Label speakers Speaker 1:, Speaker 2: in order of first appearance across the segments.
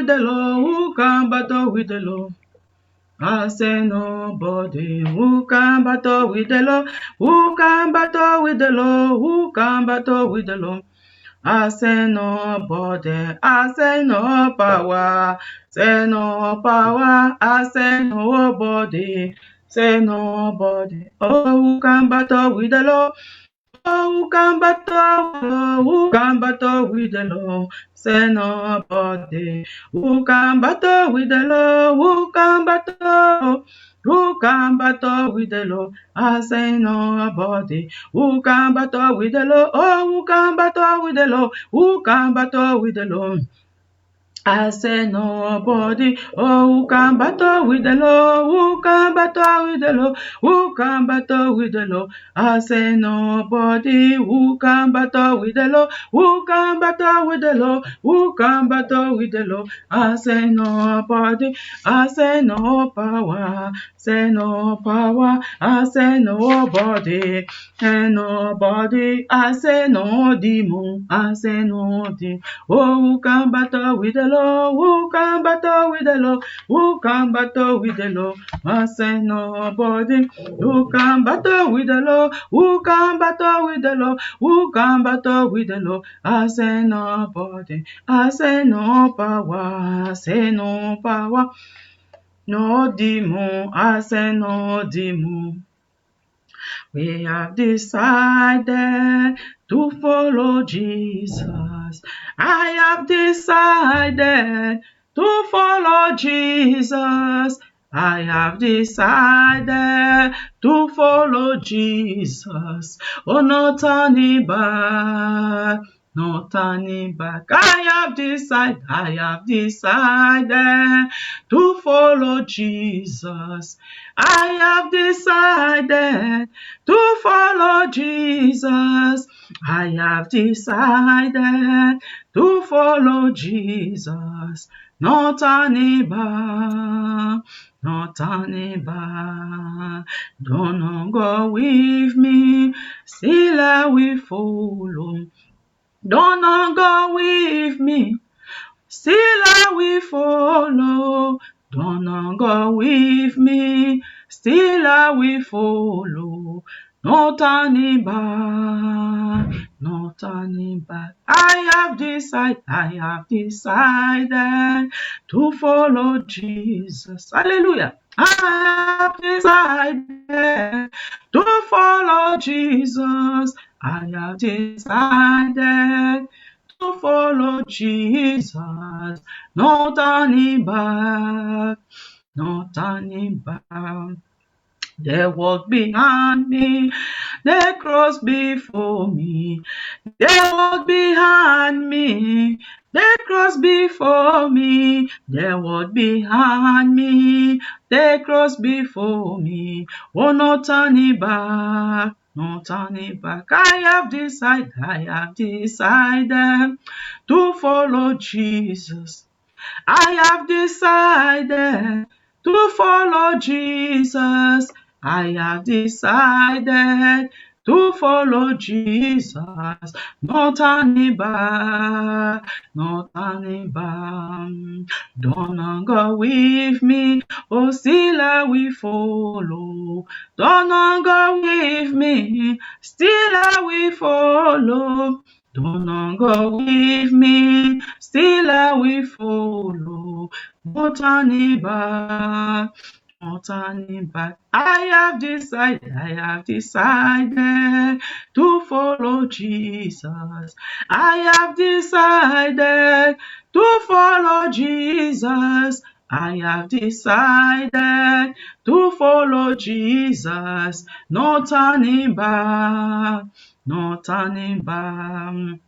Speaker 1: with the Lord? Who can battle with the Lord? I say nobody. Who can battle with the Lord? Who can battle with the Lord? Who can battle with the Lord? I say nobody. I say no power. Say no power. I say nobody. Say nobody. Oh, who can battle with the Lord? Oh, who can battle with the Lord? Who can battle with the Lord? Say nobody. Who can battle with the Lord? Who can battle? Who can battle with the Lord? I say nobody. Who can battle with the Lord? Oh, who can battle with the Lord? Who can battle with the Lord? I say nobody. Oh, who can battle with the Lord? Who can battle with the Lord? Who can battle with the Lord? I say nobody. Who can battle with the Lord? Who can battle with the Lord? Who can battle with the Lord? I say nobody. I say no power. Say no power. I say nobody. And nobody. I say no demon. I say no demon. Oh, who can battle with the Lord? Who can battle with the Lord? Who can battle with the Lord? I say nobody. Who can battle with the Lord? Who can battle with the Lord? Who can battle with the Lord? I say nobody. I say no power. I say no power. No demon. I say no demon. We have decided to follow Jesus. I have decided to follow Jesus. I have decided to follow Jesus. Oh, no turning back. No turning back. I have decided to follow Jesus. I have decided to follow Jesus. I have decided to follow Jesus. No turning back. No turning back. Don't go with me. Still I will follow. Don't go with me. Still I will follow. Don't go with me. Still I will follow. No turning back. No turning back. I have decided to follow Jesus. Hallelujah. I have decided to follow Jesus. I have decided to follow Jesus. No turning back. No turning back. They walk behind me, they cross before me. They walk behind me, they cross before me. They walk behind me, they cross before me. Oh, no turning back. No turning back. I have decided to follow Jesus. I have decided to follow Jesus. I have decided to follow Jesus. No turning back. No turning back. Don't go with me. Oh, still I will follow. Don't go with me. Still I will follow. Don't go with me, still I will follow. No turning back, no turning back. I have decided to follow Jesus. I have decided to follow Jesus. I have decided to follow Jesus. No turning back. No turning back.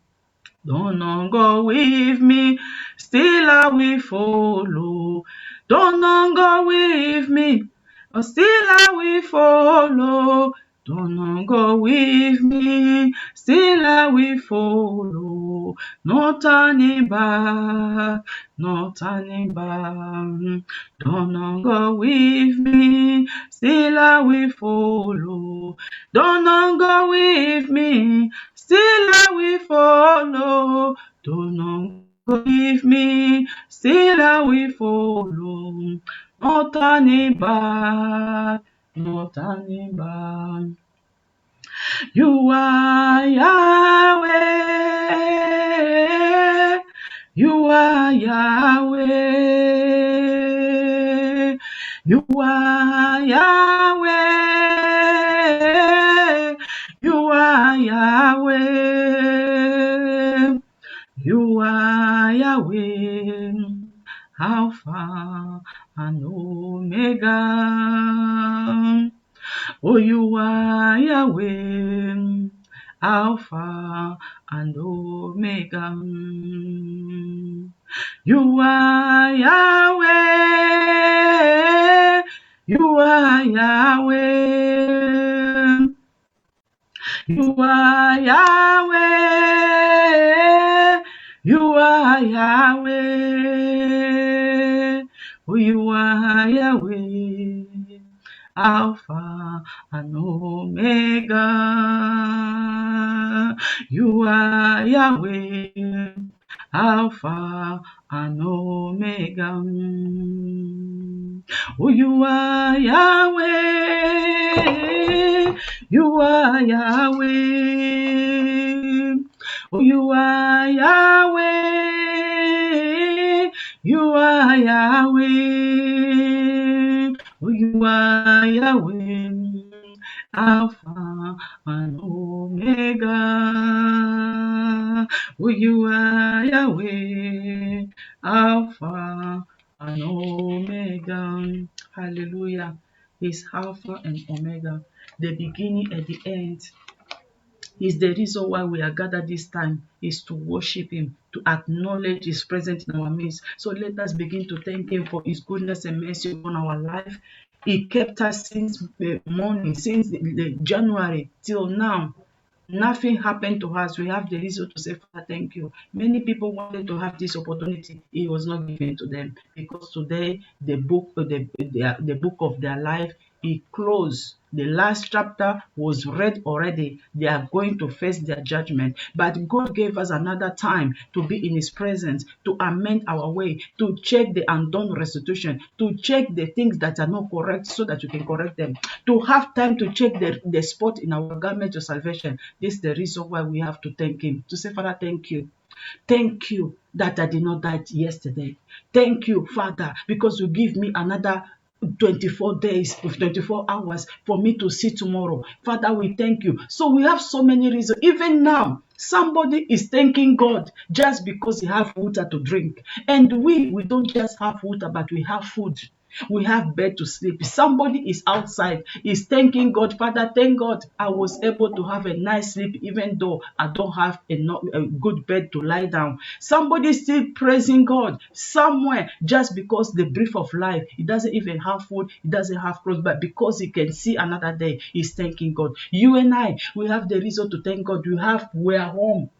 Speaker 1: Don't go with me, still I will follow. Don't go with me, still I will follow. Don't go with me, still I will follow. No turning back, no turning back. Don't go with me, still I will follow. Don't go with me, still I will follow. Don't Forgive me, still I will follow. No turning back, no turning back. You are Yahweh. You are Yahweh. You are Yahweh. You are Yahweh. You are Yahweh. Alpha and Omega. Oh, you are Yahweh, Alpha and Omega. You are Yahweh, you are Yahweh. You are Yahweh, you are Yahweh. Oh, you are Yahweh. Alpha and Omega. You are Yahweh, Alpha and Omega. Oh, you are Yahweh, you are Yahweh. Oh, you are Yahweh, you are Yahweh. Oh, you are Yahweh, Alpha and Omega. Oh, you are Yahweh, Alpha and Omega. Hallelujah. He's Alpha and Omega, the beginning and the end. Is the reason why we are gathered this time, is to worship him, to acknowledge his presence in our midst. So let us begin to thank him for his goodness and mercy upon our life. He kept us since the morning, since the January till now. Nothing happened to us. We have the reason to say, Father, thank you. Many people wanted to have this opportunity. It was not given to them because today the book of their life, it closed. The last chapter was read already. They are going to face their judgment. But God gave us another time to be in his presence, to amend our way, to check the undone restitution, to check the things that are not correct so that you can correct them, to have time to check the spot in our garment of salvation. This is the reason why we have to thank him. To say, Father, thank you. Thank you that I did not die yesterday. Thank you, Father, because you give me another 24 days, 24 hours for me to see tomorrow. Father, we thank you. So we have so many reasons. Even now, somebody is thanking God just because he have water to drink. And we don't just have water, but we have food. We have bed to sleep. Somebody is outside, is thanking God. Father, thank God I was able to have a nice sleep even though I don't have a good bed to lie down. Somebody is still praising God somewhere just because the breath of life, he doesn't even have food, he doesn't have clothes, but because he can see another day, he's thanking God. You and I, we have the reason to thank God. We are home.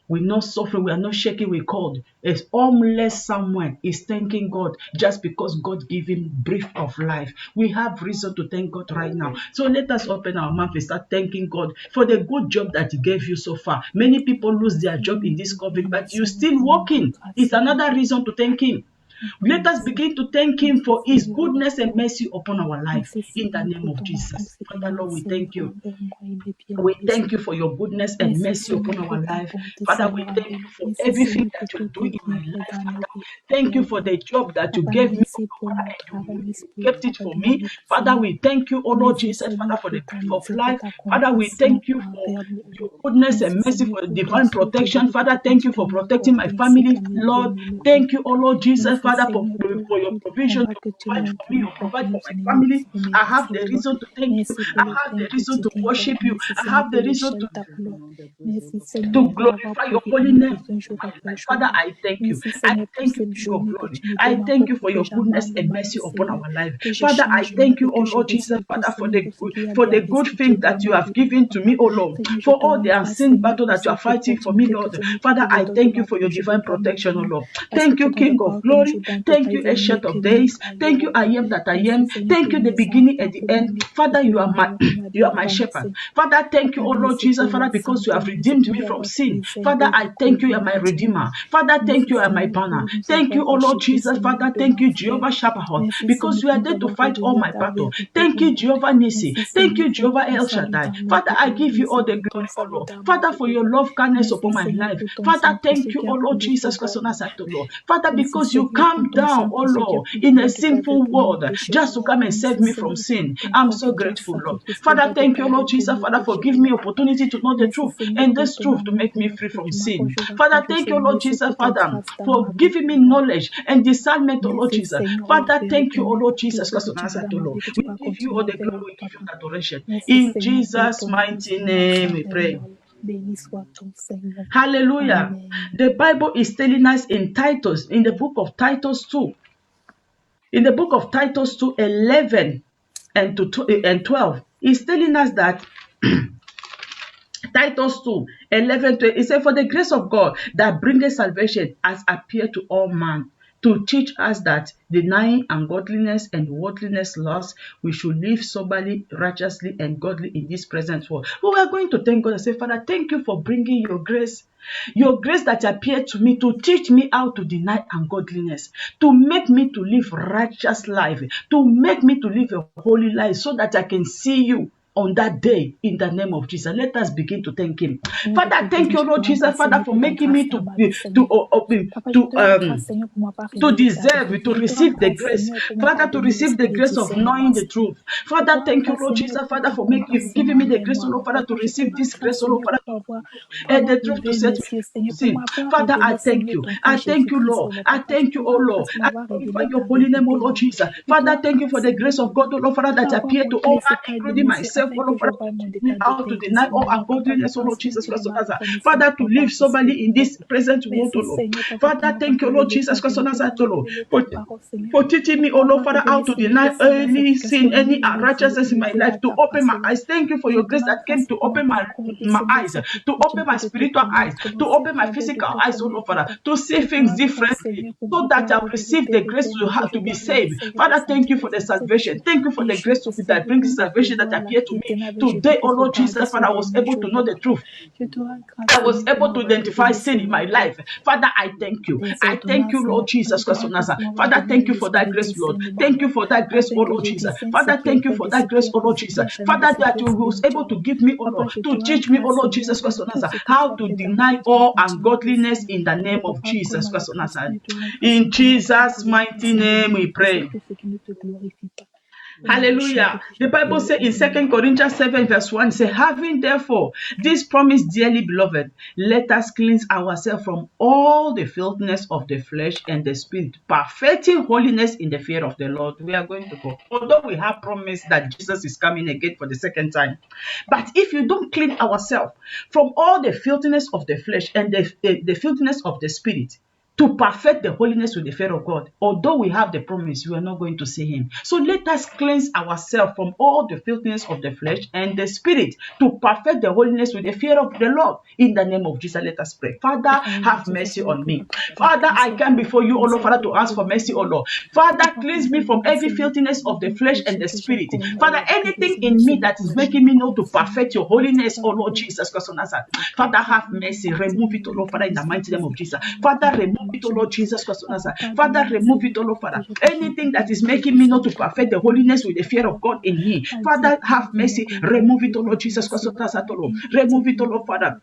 Speaker 1: We're not suffering, we are not shaking with cold. It's homeless somewhere is thanking God just because God gave him breath of life. We have reason to thank God right now. So let us open our mouth and start thanking God for the good job that he gave you so far. Many people lose their job in this COVID, but you're still working. It's another reason to thank him. Let us begin to thank him for his goodness and mercy upon our life in the name of Jesus. Father, Lord, we thank you. We thank you for your goodness and mercy upon our life. Father, we thank you for everything that you're doing in my life. Father, thank you for the job that you gave me, and you kept it for me. Father, we thank you, oh Lord Jesus, Father, for the gift of life. Father, we thank you for your goodness and mercy, for divine protection. Father, thank you for protecting my family. Lord, thank you, oh Lord Jesus, Father, for your provision to provide for me or provide for my family. I have the reason to thank you. I have the reason to worship you. I have the reason to glorify your holy name. Father, I thank you. I thank you, King of Glory. I thank you for your goodness and mercy upon our life. Father, I thank you, oh Lord Jesus, Father, for the good thing that you have given to me, oh Lord, for all the unseen battle that you are fighting for me, Lord. Father, I thank you for your divine protection, oh Lord. Thank you, King of Glory. Thank you, Ancient of Days. Thank you, I am that I am. Thank you, the beginning and the end. Father, you are my shepherd. Father, thank you, oh Lord Jesus, Father, because you have redeemed me from sin. Father, I thank you, you are my redeemer. Father, thank you, you are my banner. Thank you, oh Lord Jesus, Father, thank you, Jehovah Shabbath, because you are there to fight all my battle. Thank you, Jehovah Nissi. Thank you, Jehovah El Shaddai. Father, I give you all the glory, oh Lord. Father, for your love, kindness upon my life. Father, thank you, oh Lord Jesus Christ, Lord. Father, because you come down, oh Lord, in a sinful world, just to come and save me from sin. I'm so grateful, Lord. Father, thank you, Lord Jesus, Father, for giving me opportunity to know the truth, and this truth to make me free from sin. Father, thank you, Lord Jesus, Father, for giving me knowledge and discernment, oh Lord Jesus. Father, thank you, oh Lord Jesus Christ, Lord. We give you all the glory, we give you adoration. In Jesus' mighty name we pray. Hallelujah. The Bible is telling us in Titus, in the book of Titus 2, in the book of Titus 2, 11 and 12, it's telling us that Titus 2, 11 to it says, for the grace of God that bringeth salvation has appeared to all men, to teach us that, denying ungodliness and worldliness lusts, we should live soberly, righteously, and godly in this present world. But we are going to thank God and say, Father, thank you for bringing your grace that appeared to me to teach me how to deny ungodliness, to make me to live righteous life, to make me to live a holy life, so that I can see you on that day, in the name of Jesus. Let us begin to thank him. Father, thank you, Lord Jesus, Father, for making me to deserve, to receive the grace, Father, to receive the grace of knowing the truth. Father, thank you, Lord Jesus, Father, for giving me the grace, oh Lord, Father, to receive this grace, oh Lord, Father, and the truth to set me free. Father, I thank you. I thank you, Lord. I thank you, oh Lord. I glorify your holy name, oh Lord Jesus. Father, thank you for the grace of God, oh Lord, Father, that appeared to all men, including myself, oh Lord, Father, how to deny all ungodliness, oh Lord Jesus Christ of Nazareth. Father, to live soberly in this present world, oh Lord. Father, thank you, Lord Jesus Christ of Nazareth, oh Lord, for teaching me, oh Lord, Father, how to deny any sin, any unrighteousness in my life, to open my eyes. Thank you for your grace that came to open my eyes, to open my spiritual eyes, to open my physical eyes, oh Lord, Father, to see things differently, so that I'll receive the grace to be saved. Father, thank you for the salvation. Thank you for the grace that brings salvation that appeared to me today, oh Lord Jesus, Father, I was able to know the truth. I was able to identify sin in my life. Father, I thank you. I thank you, Lord Jesus Christ of Nazareth. Father, thank you for that grace, Lord. Thank you for that grace, oh Lord Jesus. Father, thank you for that grace, oh Lord Jesus. Father, that you was able to give me, oh Lord, to teach me, oh Lord Jesus Christ of Nazareth, how to deny all ungodliness in the name of Jesus Christ of Nazareth. In Jesus' mighty name we pray. Hallelujah. The Bible says in 2 Corinthians 7 verse 1, say, having therefore this promise, dearly beloved, let us cleanse ourselves from all the filthiness of the flesh and the spirit, perfecting holiness in the fear of the Lord. We are going to go. Although we have promised that Jesus is coming again for the second time, but if you don't clean ourselves from all the filthiness of the flesh and the filthiness of the spirit, to perfect the holiness with the fear of God, although we have the promise, we are not going to see him. So let us cleanse ourselves from all the filthiness of the flesh and the spirit, to perfect the holiness with the fear of the Lord. In the name of Jesus, let us pray. Father, have mercy on me. Father, I come before you, O Lord, Father, to ask for mercy, O Lord. Father, cleanse me from every filthiness of the flesh and the spirit. Father, anything in me that is making me know to perfect your holiness, O Lord Jesus Christ of Nazareth. Father, have mercy. Remove it, O Lord, Father, in the mighty name of Jesus. Father, remove it, O Lord Jesus Christ of Nazareth. Father, remove it, O Lord, Father. Anything that is making me not to perfect the holiness with the fear of God in me, Father, have mercy. Remove it, O Lord Jesus Christ of Nazareth, O Lord. Remove it, O Lord, Father.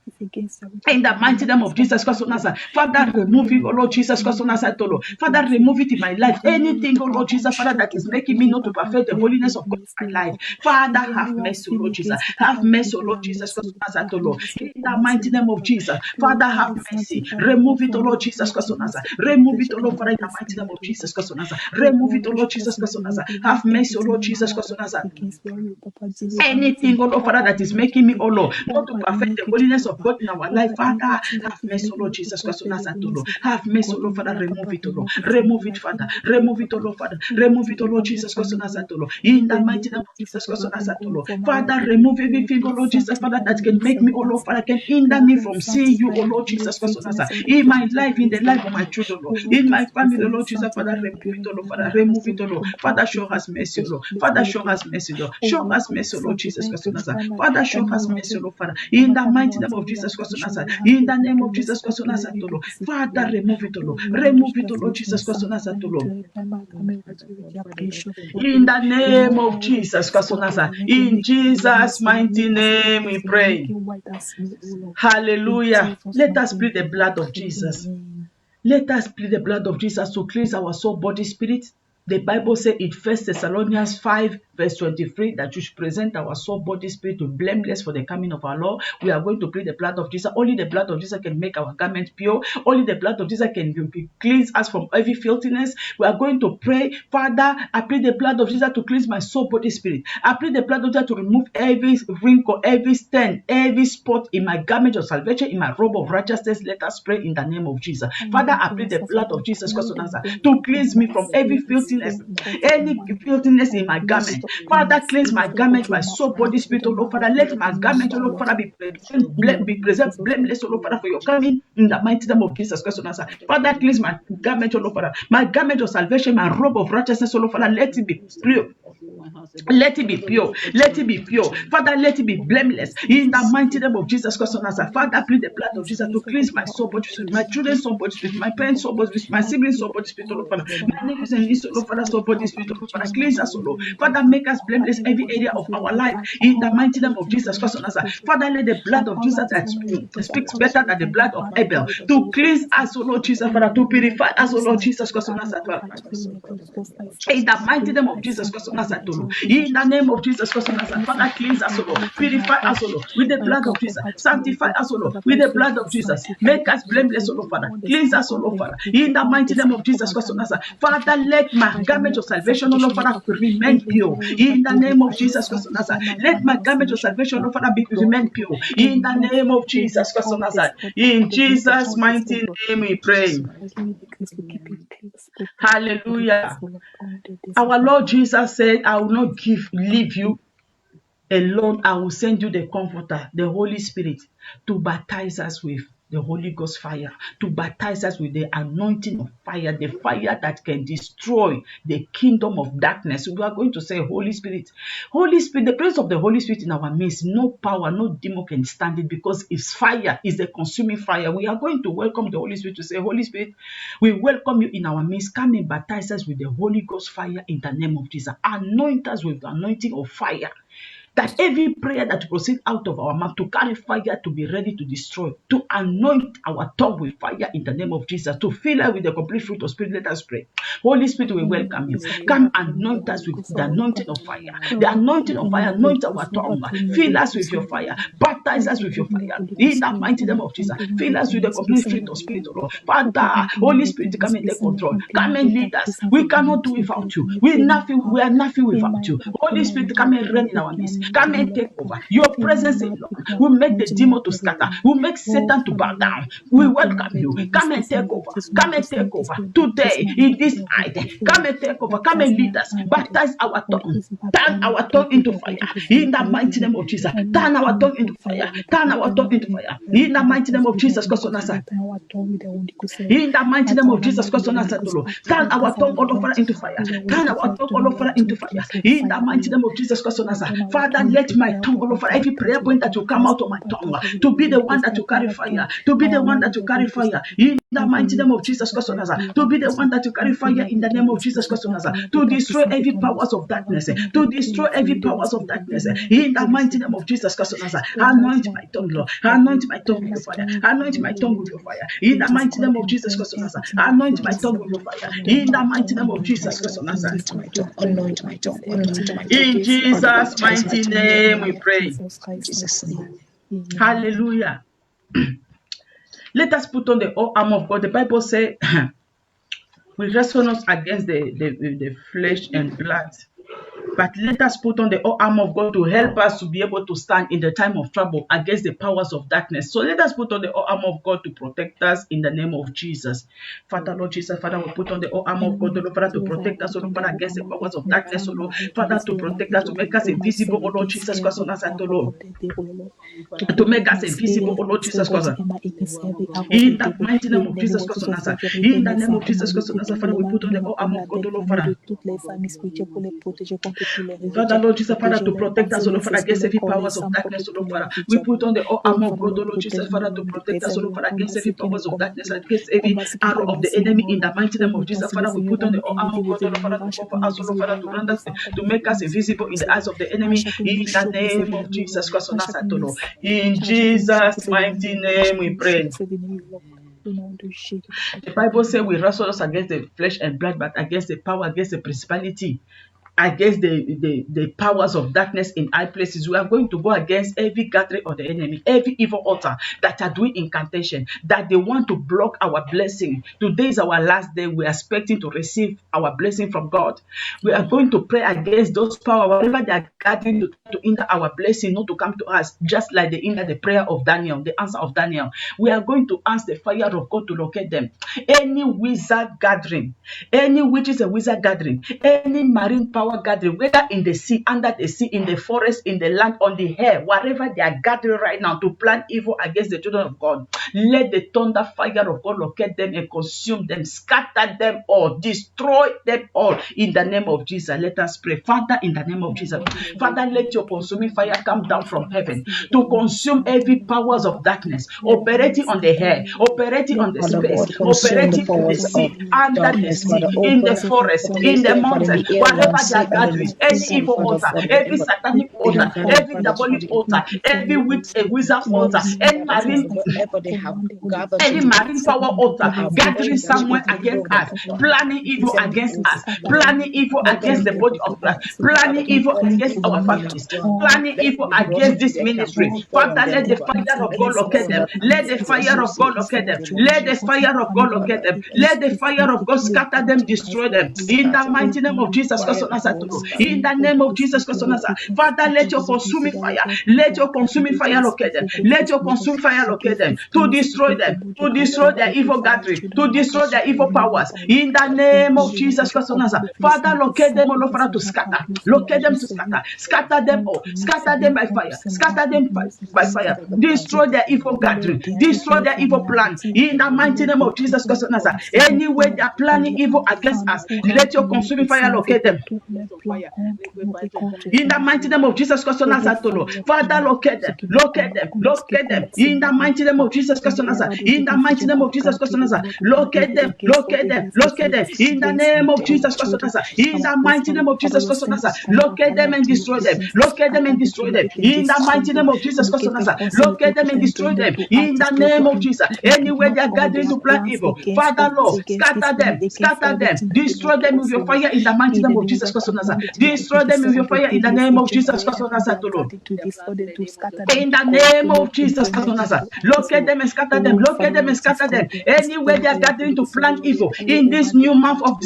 Speaker 1: In the mighty name of Jesus Christ of Nazareth. Father, remove it, O Lord Jesus Christ of Nazareth, O Lord. Father, remove it in my life. Anything, O Lord Jesus, Father, that is making me not to perfect the holiness of God in my life. Father, have mercy, O Lord Jesus. Have mercy, O Lord Jesus Christ of Nazareth, O Lord. In the mighty name of Jesus. Father, have mercy. Remove it, O Lord Jesus Christ of Nazareth. Remove it, O Lord, Father, in the mighty name of Jesus Christ of Nazareth. Remove it, O Lord Jesus Christ of Nazareth. Have mercy, O Lord Jesus Christ of Nazareth. Anything, O Lord, Father, that is making me, O Lord, not to perfect the holiness of God in our life, Father, have mercy, O Lord Jesus Christ of Nazareth, O Lord. Have mercy, O Lord, Father, remove it, O Lord. Remove it, Father. Remove it, O Lord, Father. Remove it, O Lord Jesus Christ of Nazareth, O Lord. In the mighty name of Jesus Christ of Nazareth, O Lord. Father, remove everything, O Lord Jesus, Father, that can make me, O Lord, Father, can hinder me from seeing you, O Lord Jesus Christ of Nazareth. In my life, in the life for my children, Lord. In my family, Lord Jesus, Father, remove it, Lord. Father, remove it, Lord. Father, show us mercy, Lord. Father, show us mercy, Lord. Show us mercy, Lord Jesus Christ of Nazareth. Father, show us mercy, Lord. Father, in the mighty name of Jesus Christ of Nazareth. In the name of Jesus Christ of Nazareth, Lord. Father, remove it, Lord. Remove it, Lord Jesus Christ of Nazareth, Lord. In the name of Jesus Christ of Nazareth. In Jesus' mighty name we pray. Hallelujah. Let us plead the blood of Jesus. Let us plead the blood of Jesus to cleanse our soul, body, spirit. The Bible says in 1 Thessalonians 5 verse 23 that you should present our soul, body, spirit to blameless for the coming of our Lord. We are going to plead the blood of Jesus. Only the blood of Jesus can make our garment pure. Only the blood of Jesus can cleanse us from every filthiness. We are going to pray, Father, I plead the blood of Jesus to cleanse my soul, body, spirit. I plead the blood of Jesus to remove every wrinkle, every stain, every spot in my garment of salvation, in my robe of righteousness. Let us pray in the name of Jesus. Father, I plead the blood of Jesus Christ of Nazareth to cleanse me from every filthiness, any filthiness in my garment. Father, cleanse my garment, my soul, body, spirit, oh Lord, Father. Let my garment, oh Lord, Father, be preserved blameless, oh Lord, Father, for your coming in the mighty name of Jesus Christ of Nazareth. Father, cleanse my garment, oh Lord, Father, my garment of salvation, my robe of righteousness, oh Lord, Father, let it be pure. Let it be pure. Let it be pure. Father, let it be blameless. In the mighty name of Jesus Christ of Nazareth. Father, I plead the blood of Jesus to cleanse my soul, body, spirit, my children's soul, body, spirit, my parents' soul, body, spirit, my siblings' soul, body, spirit, Lord, Father, my nephews and nieces, Lord, Father, soul, body, spirit, Lord, Father, cleanse us, Lord. Father, make us blameless every area of our life. In the mighty name of Jesus Christ of Nazareth. Father, let the blood of Jesus that speaks better than the blood of Abel to cleanse us, O Lord Jesus, Father, to purify us, O Lord Jesus Christ of Nazareth. In the mighty name of Jesus Christ of Nazareth, Lord. In the name of Jesus Christ of Nazareth, Father, cleanse us, O Lord. Purify us, O Lord, with the blood of Jesus. Sanctify us, O Lord, with the blood of Jesus. Make us blameless, O Lord, Father. Cleanse us, O Lord, Father. In the mighty name of Jesus Christ of Nazareth, Father, let my garment of salvation, O Lord, Father, remain pure. In the name of Jesus Christ of Nazareth, let my garment of salvation, O Lord, Father, remain pure. In the name of Jesus Christ of Nazareth, in Jesus' mighty name we pray. Hallelujah. Our Lord Jesus said, I will not leave you alone. I will send you the Comforter, the Holy Spirit, to baptize us with the Holy Ghost fire, to baptize us with the anointing of fire, the fire that can destroy the kingdom of darkness. We are going to say, Holy Spirit, the presence of the Holy Spirit in our midst, no power, no demon can stand it, because it's fire, it's a consuming fire. We are going to welcome the Holy Spirit to say, Holy Spirit, we welcome you in our midst. Come and baptize us with the Holy Ghost fire in the name of Jesus. Anoint us with the anointing of fire, that every prayer that proceeds out of our mouth to carry fire, to be ready to destroy, to anoint our tongue with fire in the name of Jesus, to fill us with the complete fruit of Spirit. Let us pray. Holy Spirit, we welcome you. Come anoint us with the anointing of fire. The anointing of fire, anoint our tongue. Fill us with your fire. Baptize us with your fire. In the mighty name of Jesus, fill us with the complete fruit of Spirit, O Lord. Father, Holy Spirit, come and take control. Come and lead us. We cannot do without you. We are nothing without you. Holy Spirit, come and reign in our midst. Come and take over. Your presence alone will make the demon to scatter, will make Satan to bow down. We welcome you. Come and take over. Come and take over today in this night. Come and take over. Come and lead us. Baptize our tongue. Turn our tongue into fire. In the mighty name of Jesus. Turn our tongue into fire. Turn our tongue into fire. In the mighty name of Jesus Christ of Nazareth. In the mighty name of Jesus Christ of Nazareth, Lord. Turn our tongue all over into fire. Turn our tongue all over into fire. In the mighty name of Jesus Christ of Nazareth. Father, let my tongue all over every prayer point that will come out of my tongue to be the one that will carry fire. To be the one that will carry fire. In the mighty name of Jesus Christ of Nazareth. To be the one that will carry fire in the name of Jesus Christ of Nazareth. To destroy every powers of darkness. To destroy every powers of darkness. In the mighty name of Jesus Christ of Nazareth. Anoint my tongue, Lord. Anoint my tongue with your fire. Anoint my tongue with your fire. In the mighty name of Jesus Christ of Nazareth. Anoint my tongue with your fire. In the mighty name of Jesus Christ of Nazareth.
Speaker 2: Anoint my tongue.
Speaker 1: In Jesus' mighty name we pray.
Speaker 2: Jesus' name.
Speaker 1: Hallelujah. Let us put on the armor of God. The Bible says, we wrestle not against the flesh and blood, But let us put on the whole armor of God to help us to be able to stand in the time of trouble against the powers of darkness. So let us put on the whole armor of God to protect us in the name of Jesus. Father, Lord Jesus, Father, we put on the whole armor of God, Lord, Father, to protect us, Lord, Father, against the powers of darkness, Lord, Father, to protect us, to make us invisible, oh Lord Jesus Christ, on us, Lord, to make us invisible, oh Lord Jesus Christ. In the mighty name of Jesus Christ, on us, in the name of Jesus Christ, on us, Father, we put on the whole armor of God, Lord, Father. Father, Lord Jesus, Father, to protect us, Lord, Father, against every powers of darkness, Lord, Father. We put on the whole armor of God, Lord Jesus, Father, to protect us, Lord, Father, against every powers of darkness, against every arrow of the enemy. In the mighty name of Jesus, Father, we put on the whole armor of God, Lord, Father, to cover us, Lord, Father, to render us, to make us invisible in the eyes of the enemy. In the name of Jesus Christ, on us, Lord. In Jesus' mighty name, we pray. The Bible says we wrestle us against the flesh and blood, but against the power, against the principality, against the powers of darkness in high places. We are going to go against every gathering of the enemy, every evil altar that are doing incantation, that they want to block our blessing. Today is our last day. We are expecting to receive our blessing from God. We are going to pray against those powers, whatever they are gathering to hinder our blessing, not to come to us, just like they hinder the prayer of Daniel, the answer of Daniel. We are going to ask the fire of God to locate them. Any wizard gathering, any witches and wizard gathering, any marine power gathering, whether in the sea, under the sea, in the forest, in the land, on the air, wherever they are gathering right now to plan evil against the children of God, let the thunder fire of God locate them and consume them, scatter them all, destroy them all in the name of Jesus. Let us pray. Father, in the name of Jesus, Father, let your consuming fire come down from heaven to consume every powers of darkness operating on the air, operating on the space, operating in the sea, under the sea, in the forest, in the mountain, wherever they are gathering, any evil altar, every satanic altar, every diabolic altar, every wizard altar, any marine power altar gathering somewhere against us, planning evil against us, planning evil against the body of Christ, planning evil against our families, planning evil against this ministry. Father, let the fire of God locate them. Let the fire of God locate them. Let the fire of God locate them. Let the fire of God scatter them, destroy them. In the mighty name of Jesus Christ of Nazareth. In the name of Jesus Christ of Nazareth. Father, let your consuming fire, let your consuming fire locate them. Let your consuming fire locate them to destroy them, to destroy their evil gathering, to destroy their evil powers. In the name of Jesus Christ of Nazareth. Father, locate them, all Father, to scatter. Locate them to scatter. Scatter them all. Scatter them by fire. Scatter them by fire. Destroy their evil gathering. Destroy their evil plans. In the mighty name of Jesus Christ of Nazareth. Anyway they are planning evil against us, let your consuming fire locate them. In the mighty name of Jesus Christ of Nazareth, Father, locate them, locate them, locate them. In the mighty name of Jesus Christ of Nazareth, in the mighty name of Jesus Christ of Nazareth, locate them, locate them, locate them. In the name of Jesus Christ of Nazareth, in the mighty name of Jesus Christ of Nazareth, locate them and destroy them, locate them and destroy them. In the mighty name of Jesus Christ of Nazareth, locate them and destroy them. In the name of Jesus, anywhere they are gathering to plan evil, Father Lord, scatter them, destroy them with your fire in the mighty name of Jesus Christ of Nazareth. Destroy them with your fire in the name of Jesus Christ of Nazareth, Lord. In the name of Jesus Christ of Nazareth, locate them and scatter them, locate them and scatter them. Anywhere they are gathering to plan evil in this new month of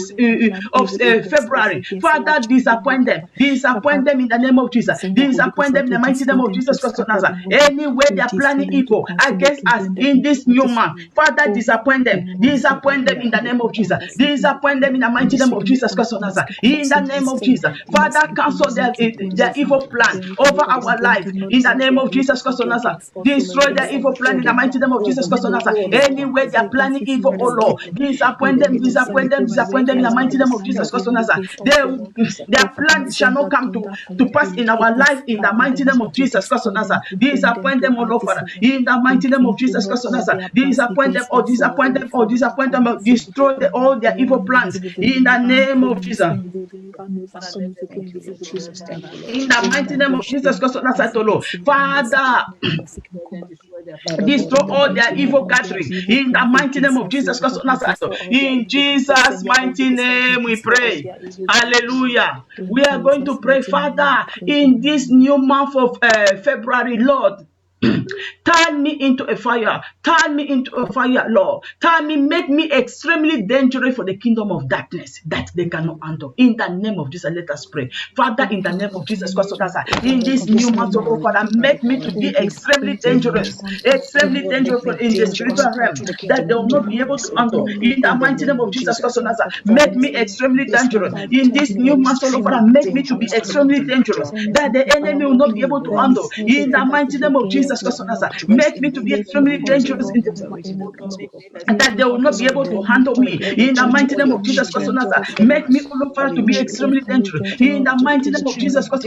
Speaker 1: February, Father, disappoint them in the name of Jesus. Disappoint them in the mighty name of Jesus Christ of Nazareth. Anywhere they are planning evil against us in this new month, Father, disappoint them in the name of Jesus. Disappoint them in the mighty name of Jesus Christ of Nazareth. In the name of Jesus, Father, cancel their evil plan over our life in the name of Jesus Christ of Nazareth. Destroy their evil plan in the mighty name of Jesus Christ of Nazareth. Anywhere they are planning evil, oh Lord, disappoint them in the mighty name of Jesus Christ of Nazareth. Their plan shall not come to pass in our life in the mighty name of Jesus Christ of Nazareth. Disappoint them, oh Lord, Father, in the mighty name of Jesus Christ of Nazareth. Disappoint them, destroy all their evil plans in the name of Jesus. In the mighty name of Jesus Christ of Nazareth, Lord, Father, destroy all their evil gathering in the mighty name of Jesus Christ of Nazareth. In Jesus' mighty name we pray. Hallelujah. We are going to pray, Father, in this new month of February, Lord. Turn me into a fire. Turn me into a fire, Lord. Turn me, make me extremely dangerous for the kingdom of darkness that they cannot handle. In the name of Jesus, let us pray. Father, in the name of Jesus Christ, in this new month, oh Father, make me to be extremely dangerous in the spiritual realm that they will not be able to handle. In the mighty name of Jesus Christ, make me extremely dangerous in this new month, oh Father. Make me to be extremely dangerous that the enemy will not be able to handle. In the mighty name of Jesus Christ, make me to be extremely dangerous in the and that they will not be able to handle me. In the mighty name of Jesus Christ, make me, oh Lord, Father, to be extremely dangerous. In the mighty name of Jesus Christ,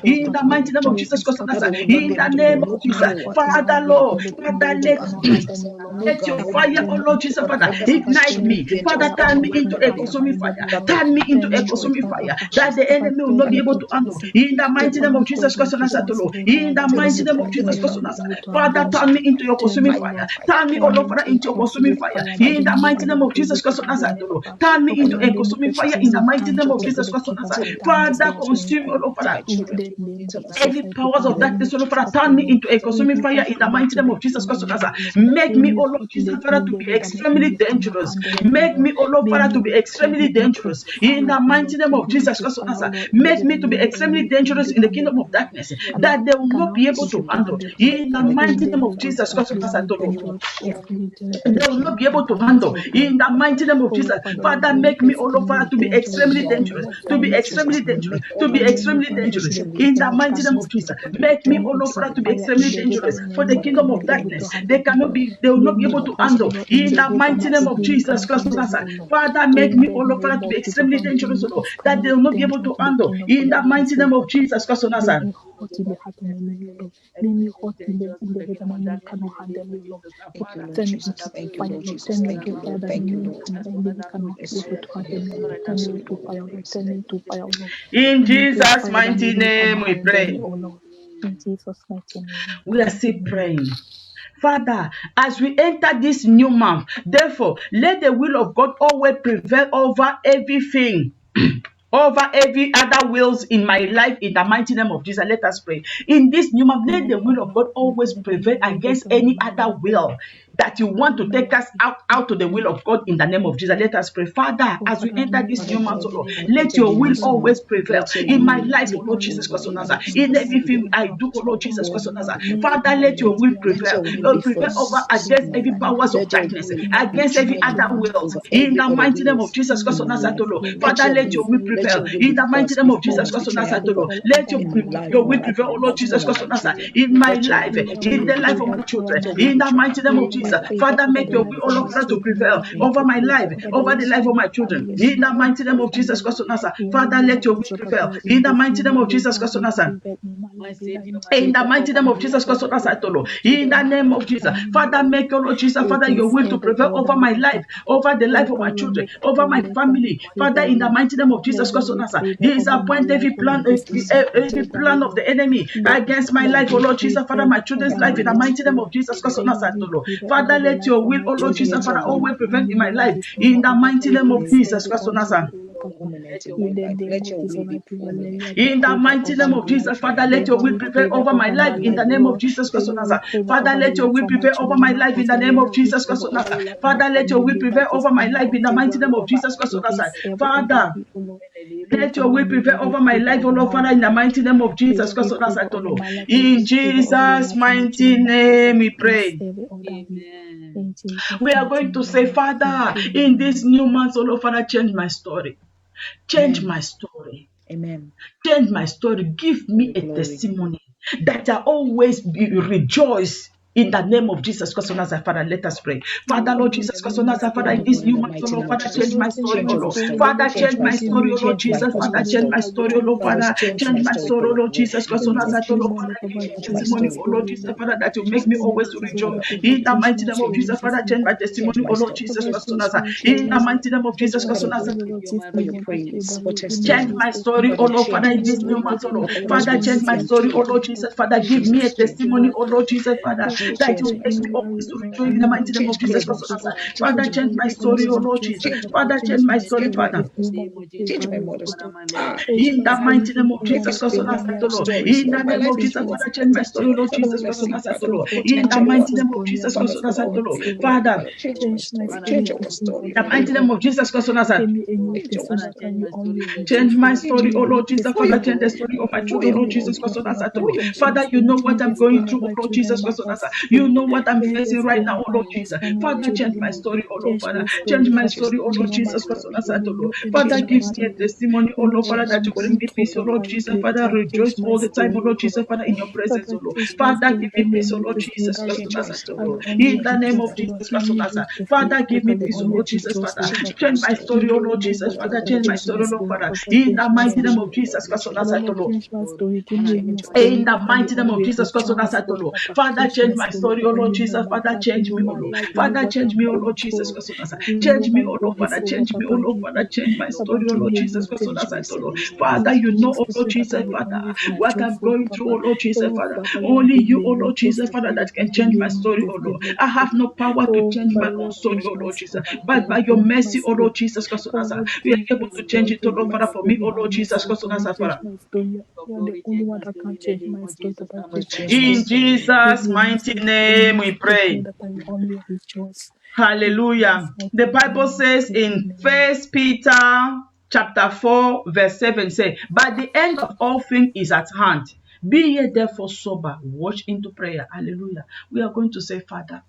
Speaker 1: in the mighty name of Jesus Christ, in the name of Jesus, Father, Lord, Father, let your fire, oh Lord Jesus, Father, ignite me. Father, turn me into a consuming fire. Turn me into a consuming fire that the enemy will not be able to handle. In the mighty name of Jesus Christ, in the mighty name of Jesus Christ, Father, turn me into your consuming fire. Turn me, oh Lord, Father, into your consuming fire. In the mighty name of Jesus Christ, turn me into a consuming fire. In the mighty name of Jesus Christ, Father, consume, oh Lord, Father, every powers of darkness, oh Lord, Father, turn me into a consuming fire. In the mighty name of Jesus Christ, make me, oh Lord Jesus, Father, to be extremely dangerous. Make me, oh Lord, Father, to be extremely dangerous. In the mighty name of Jesus Christ, make me to be extremely dangerous in the kingdom of darkness that they will not be able to handle. In the mighty name of Jesus Christ, they will not be able to handle. In the mighty name of Jesus, Father, make me, oh Lord, Father, to be extremely dangerous, to be extremely dangerous, to be extremely dangerous. In the mighty name of Jesus, make me, oh Lord, Father, to be extremely dangerous for the kingdom of darkness. They will not be able to handle. In the mighty name of Jesus Christ, Father, make me, oh Lord, Father, to be extremely dangerous, oh Lord, that they will not be able to handle. In the mighty name of Jesus Christ, in Jesus' mighty name we pray. We are still praying. Father, as we enter this new month, therefore, let the will of God always prevail over everything. Over every other wills in my life, in the mighty name of Jesus. Let us pray. In this new month, let the will of God always prevail against any other will that you want to take us out to the will of God in the name of Jesus. Let us pray. Father, as we enter this new month, Lord, let your will always prevail in my life, O Lord Jesus Christ, in everything I do, O Lord Jesus Christ. Father, let your will prevail. Lord, prevail over against every powers of darkness, against every other will. In the mighty name of Jesus Christ, Father, let your will prevail. In the mighty name of Jesus Christ, let your will prevail, O Lord Jesus Christ, in my life, in the life of my children. In the mighty name of Jesus, Father, make your will, O Lord, to prevail over my life, over the life of my children. In the mighty name of Jesus Christ, Father, let your will prevail. In the mighty name of Jesus Christ, in the mighty name of Jesus Christ, in the name of Jesus, Father, make your Lord Jesus, Father, your will to prevail over my life, over the life of my children, over my family. Father, in the mighty name of Jesus Christ, disappoint every plan of the enemy against my life, O Lord Jesus, Father, my children's life, in the mighty name of Jesus Christ, Father, let your will, O Lord Jesus, Father, always prevail in my life, in the mighty name of Jesus Christ. In the mighty name of Jesus, Father, let your will prevail over my life in the name of Jesus Christ. Father, let your will prevail over my life in the name of Jesus Christ. Father, let your will prevail over my life in the mighty name of Jesus Christ. Father, let your will prevail over my life, O Lord, Father, in the mighty name of Jesus Christ. In Jesus' mighty name we pray. Amen. We are going to say, Father, in this new month, O Lord, Father, change my story. Change my story.
Speaker 2: Amen.
Speaker 1: Change my story. Give me a testimony that I always rejoice. In the name of Jesus Christ, Father, let us pray. Father, Lord Jesus Christ, Father, in this new month, Lord, Father, change my story, Lord. Father, change my story, Lord Jesus. Father, change my story, Lord. Father, change my story, Lord Jesus Christ, Lord. Father, testimony, oh Lord Jesus, Father, that you make me always to rejoice. In the mighty name of Jesus, Father, change my testimony, oh Lord Jesus Christ, in the mighty name of Jesus Christ, change my story, oh Lord, Father, in this new month, oh Lord. Father, change my story, oh Lord Jesus, Father, give me a testimony, oh Lord Jesus, Father. that you make me always to rejoice in the mighty name of Jesus Christ. Father, change my story, oh Lord Jesus. Father, change my story, Father.
Speaker 2: Change my mother's story.
Speaker 1: In the mighty name of Jesus Christ, Lord. In the name of Jesus, Father, change my story, Lord Jesus Christ, Lord. In the mighty name of Jesus Christ, Lord. Father,
Speaker 2: change my story. Change our story.
Speaker 1: in the mighty name of Jesus Christ, Lord. Change my story, oh Lord Jesus. Father, change the story of my children, Lord Jesus Christ, Lord. Father, you know what I'm going through, oh Lord Jesus Christ, Lord. You know what I'm facing right now, oh Lord Jesus. Father, change my story, oh Lord, Father. Change my story, oh Lord Jesus Christ, Lord. Father, give me a testimony, oh Lord, Father, that you bring me peace, oh Lord Jesus. Father, rejoice all the time, oh Lord Jesus, Father, in your presence, oh Lord. Father, give me peace, oh Lord Jesus Christ, Lord. In the name of Jesus Christ, Lord. Father, give me peace, oh Lord Jesus, Father. Change my story, oh Lord Jesus, Father. Change my story, oh Lord, Father. In the mighty name of Jesus Christ, Lord. In the mighty name of Jesus Christ, Lord. Father, change my story, oh Lord Jesus. Father, change me, oh Lord. Father, change me, oh Lord Jesus Christ, change me, oh Lord, Father. Change me, oh Lord, Father. Change my story, oh Lord Jesus Christ, Lord. Father, you know, oh Lord Jesus, Father, what I'm going through, oh Lord Jesus, Father. Only you, oh Lord Jesus, Father, that can change my story, oh Lord. I have no power to change my own story, oh Lord Jesus. But by your mercy, oh Lord Jesus Christ, we are able to change it, oh Lord, Father, for me, oh Lord Jesus Christ, Father. In Jesus' mighty name we pray. Hallelujah. The Bible says in 1 Peter chapter 4 verse 7 say, but the end of all things is at hand. Be ye therefore sober, watch into prayer. Hallelujah. We are going to say, Father,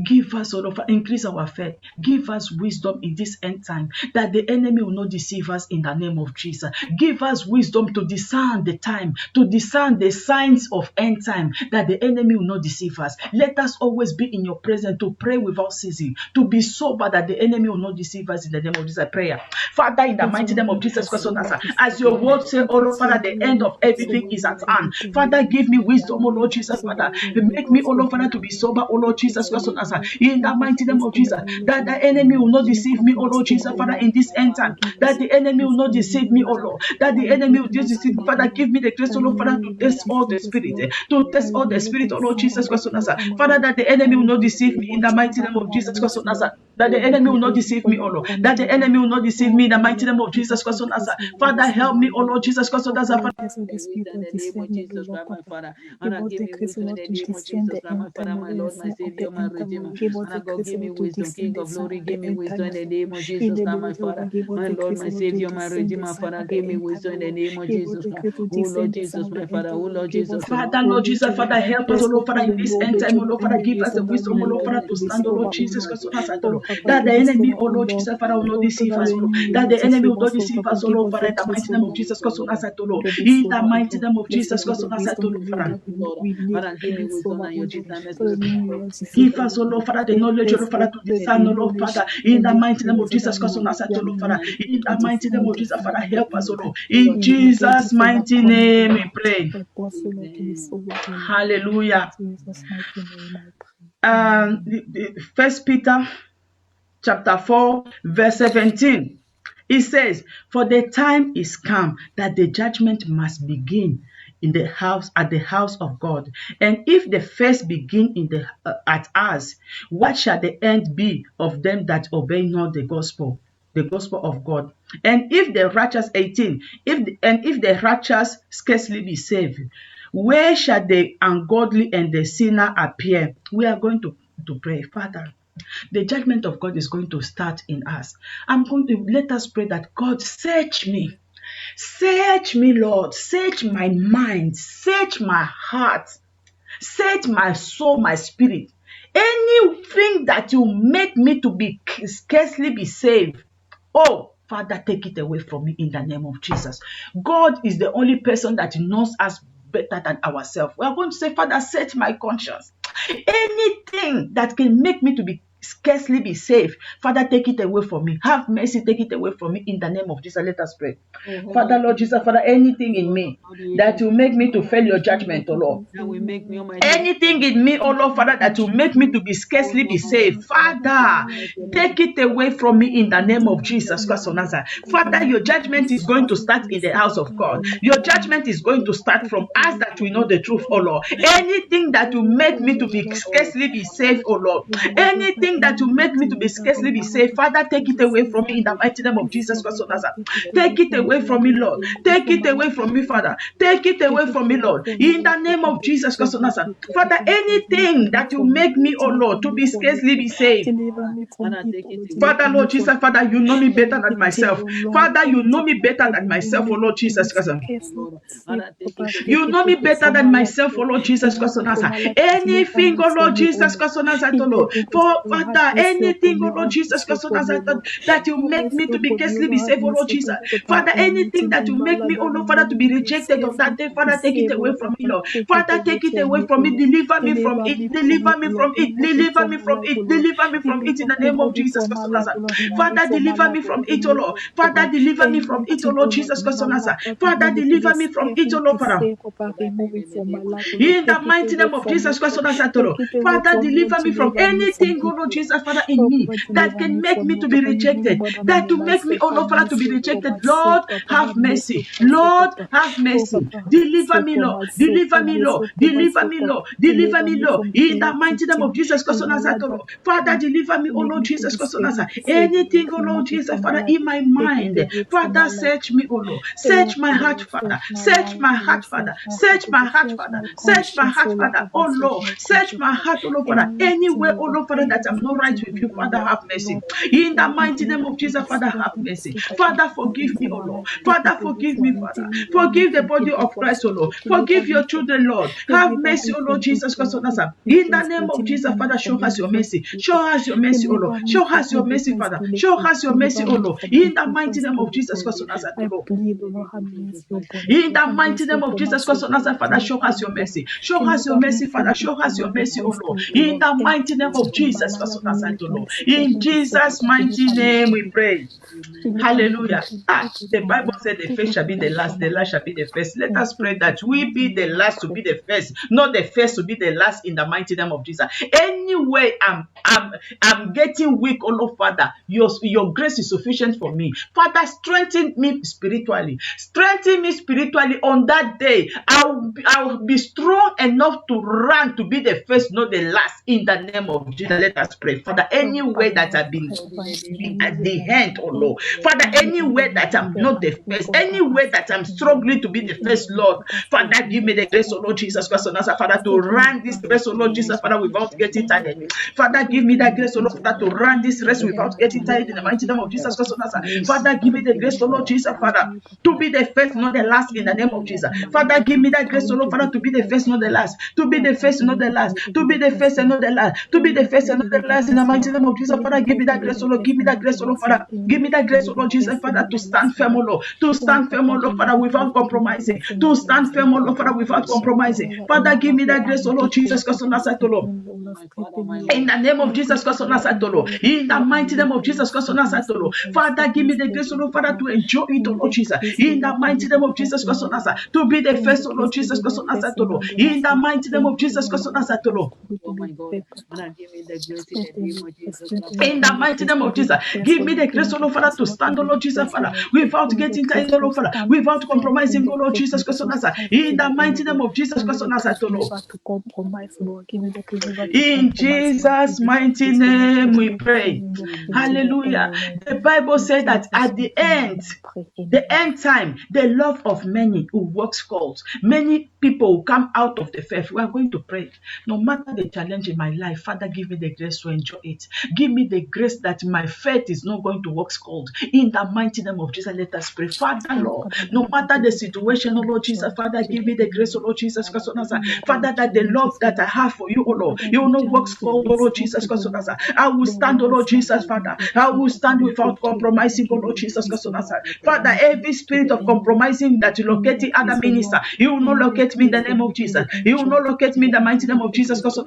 Speaker 1: give us, O Lord, increase our faith. Give us wisdom in this end time, that the enemy will not deceive us in the name of Jesus. Give us wisdom to discern the time, to discern the signs of end time, that the enemy will not deceive us. Let us always be in your presence to pray without ceasing, to be sober, that the enemy will not deceive us in the name of Jesus. Prayer. Father, in the mighty name of Jesus Christ, as your word says, O Lord, Father, the end of everything is at hand. Father, give me wisdom, O Lord Jesus, Father. Make me, O Lord, Father, to be sober, O Lord Jesus Christ, in the mighty name of Jesus, that the enemy will not deceive me, O Lord Jesus, Father, in this end time, that the enemy will not deceive me, O Lord, that the enemy will not deceive me, Father. Give me the grace, O Lord, Father, to test all the spirit, O Lord Jesus Christ, Father, that the enemy will not deceive me in the mighty name of Jesus Christ, that the enemy will not deceive me, O Lord, that the enemy will not deceive me in the mighty name of Jesus Christ, Father, help me, O Lord Jesus Christ, Father.
Speaker 3: Father God, give me wisdom, King of glory, give me wisdom in the name of Jesus, my Father, my Lord, my Savior, my Redeemer, Father, give me wisdom in the name of Jesus, oh Lord Jesus, my Father, oh Lord Jesus,
Speaker 1: Father, Lord Jesus, Father, help us, oh Lord, Father, in this end time, oh Lord, Father, give us the wisdom, oh Lord, Father, to stand, oh Lord Jesus Christ, that the enemy, oh Lord Jesus, Father, will not deceive us, oh Lord, that the enemy will not deceive us, oh Lord, Father, in the mighty name of Jesus Christ, Lord, in the mighty name of Jesus Christ, Father.
Speaker 3: Father, give me wisdom and your Jesus,
Speaker 1: give us, oh Lord, Father, the knowledge, oh Lord, Father, to discern, oh Lord, Father, in the mighty name of Jesus Christ, Lord, Father, in the mighty name of Jesus, Father, help us, oh Lord, in Jesus' mighty name we pray. Hallelujah. First Peter chapter 4 verse 17, it says, for the time is come that the judgment must begin in the house, at the house of God. And if the first begin in the at us, what shall the end be of them that obey not the gospel of God? And if the righteous, 18, if the righteous scarcely be saved, where shall the ungodly and the sinner appear? We are going to pray. Father, the judgment of God is going to start in us. Let us pray that God, search me. Search me, Lord. Search my mind. Search my heart. Search my soul, my spirit. Anything that will make me to be scarcely be saved, oh, Father, take it away from me in the name of Jesus. God is the only person that knows us better than ourselves. We are going to say, Father, search my conscience. Anything that can make me to be scarcely be saved. Father, take it away from me. Have mercy, take it away from me in the name of Jesus. Let us pray. Father, Lord Jesus, Father, anything in me that will make me to fail your judgment, oh Lord. Anything in me, oh Lord, Father, that will make me to be scarcely be saved. Father, take it away from me in the name of Jesus Christ of Nazareth. Father, your judgment is going to start in the house of God. Your judgment is going to start from us that we know the truth, oh Lord. Anything that will make me to be scarcely be saved, oh Lord. Anything that will make me to be scarcely be saved, Father, take it away from me in the mighty name of Jesus Christ of Nazareth. Take it away from me, Lord. Take it away from me, Father. Take it away from me, Lord. In the name of Jesus Christ of Nazareth. Father, anything that will make me, oh Lord, to be scarcely be saved. Father, Lord Jesus, Father, you know me better than myself. Father, you know me better than myself, oh Lord Jesus Christ. You know me better than myself, oh Lord Jesus Christ. Anything, oh Lord Jesus Christ, oh Lord. For Father, anything, oh Lord Jesus Christ, that will make me to be scarcely be saved, oh Lord Jesus. Father, anything that will make me, oh Lord, Father, to be rejected on that day, Father, take it away from me, Lord. Father, take it away from me. Deliver me from it. Deliver me from it. Deliver me from it. Deliver me from it in the name of Jesus Christ of Nazareth. Father, deliver me from it, oh Lord. Father, deliver me from it, oh Lord Jesus Christ of Nazareth. Father, deliver me from it, oh Lord, Father. In the mighty name of Jesus Christ of Nazareth, oh Lord. Father, deliver me from anything, oh Lord Jesus, Father, in me that can make me to be rejected. That to make me, oh Lord, Father, to be rejected. Lord, have mercy. Lord, have mercy. Deliver me, Lord. Deliver me, Lord. Deliver me, Lord. Deliver me, Lord. In the mighty name of Jesus Christ of Nazareth, oh Lord. Father, deliver me, oh Lord Jesus Christ of Nazareth. Anything, oh Lord Jesus, Father, in my mind. Father, search me, oh Lord. Search my heart, Father. Search my heart, Father. Search my heart, Father. Search my heart, Father. Oh Lord. Search my heart, oh Lord, Father. Anywhere, oh Lord, Father, that I'm not right with you, Father, have mercy. In the mighty name of Jesus, Father, have mercy. Father, forgive me, oh Lord. Father, forgive me, Father. Forgive the body of Christ, oh Lord. Forgive your children, Lord. Have mercy, oh Lord Jesus Christ of Nazareth. In the name of Jesus, Father, show us your mercy. Show us your mercy, oh Lord. Show us your mercy, Father. Show us your mercy, oh Lord. In the mighty name of Jesus Christ of Nazareth, oh Lord. In the mighty name of Jesus Christ of Nazareth, Father, show us your mercy. Show us your mercy, Father. Show us your mercy, oh Lord. In the mighty name of Jesus Christ of Nazareth, oh Lord. In Jesus' mighty name we pray. Hallelujah. The Bible said the first shall be the last shall be the first. Let us pray that we be the last to be the first, not the first to be the last in the mighty name of Jesus. Anyway, I'm getting weak, oh Lord, Father. Your grace is sufficient for me. Father, strengthen me spiritually. Strengthen me spiritually on that day. I'll be strong enough to run to be the first, not the last, in the name of Jesus. Let us pray. Father, anywhere that I've been at the hand, oh Lord. Father, anywhere that I'm not the first, anywhere that I'm struggling to be the first, Lord, Father, give me the grace, oh Lord Jesus Christ, Father, to run this race, oh Lord Jesus, Father, without getting tired. Father, give me that grace, oh Lord, Father, to run this race without getting tired in the mighty name of Jesus Christ. Father, give me the grace, oh Lord Jesus, Father, to be the first, not the last, in the name of Jesus. Father, give me that grace, oh Lord, Father, to be the first, not the last, to be the first, not the last, to be the first and not the last, to be the first and not the last, in the mighty name of Jesus. Father, give me that grace, oh Lord, give me that grace, oh Lord, Father, give me that grace, oh Lord Jesus, Father, to stand firm, oh Lord, to stand firm, oh Lord, Father, without compromising, to stand firm, oh Lord, Father, without compromising. Father, give me that grace, oh Lord Jesus Christ, oh Lord. In the name of Jesus Christ, oh Lord. In the mighty name of Jesus Christ, oh Lord. Father, give me the grace, oh Lord, Father, to enjoy it, oh Lord Jesus. In the mighty name of Jesus Christ, oh Lord, to be the first, oh Lord Jesus Christ, oh Lord. In the mighty name of Jesus Christ, oh Lord.
Speaker 3: Oh my God, Father, give me the grace in the name of Jesus.
Speaker 1: In the mighty name of Jesus, give me the grace, oh Lord, Father, to stand, oh Lord Jesus, Father, without getting tired, oh Lord, Father, without compromising, oh Lord Jesus Christ, in the mighty name of Jesus Christ, oh Lord. In Jesus' mighty name we pray. Hallelujah. The Bible said that at the end time, the love of many who works calls. Many people will come out of the faith. We are going to pray. No matter the challenge in my life, Father, give me the grace to enjoy it. Give me the grace that my faith is not going to work cold. In the mighty name of Jesus, let us pray. Father, Lord, no matter the situation, oh Lord Jesus, Father, give me the grace, oh Lord Jesus Christ, Father, that the love that I have for you, oh Lord, you will not work cold, oh Lord Jesus Christ, I will stand, oh Lord Jesus, Father. I will stand without compromising, oh Lord Jesus Christ, Father, every spirit of compromising that you locate the other minister, you will not locate me in the name of Jesus. You will not locate me in the mighty name of Jesus Christ,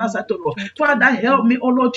Speaker 1: Father, help me, oh Lord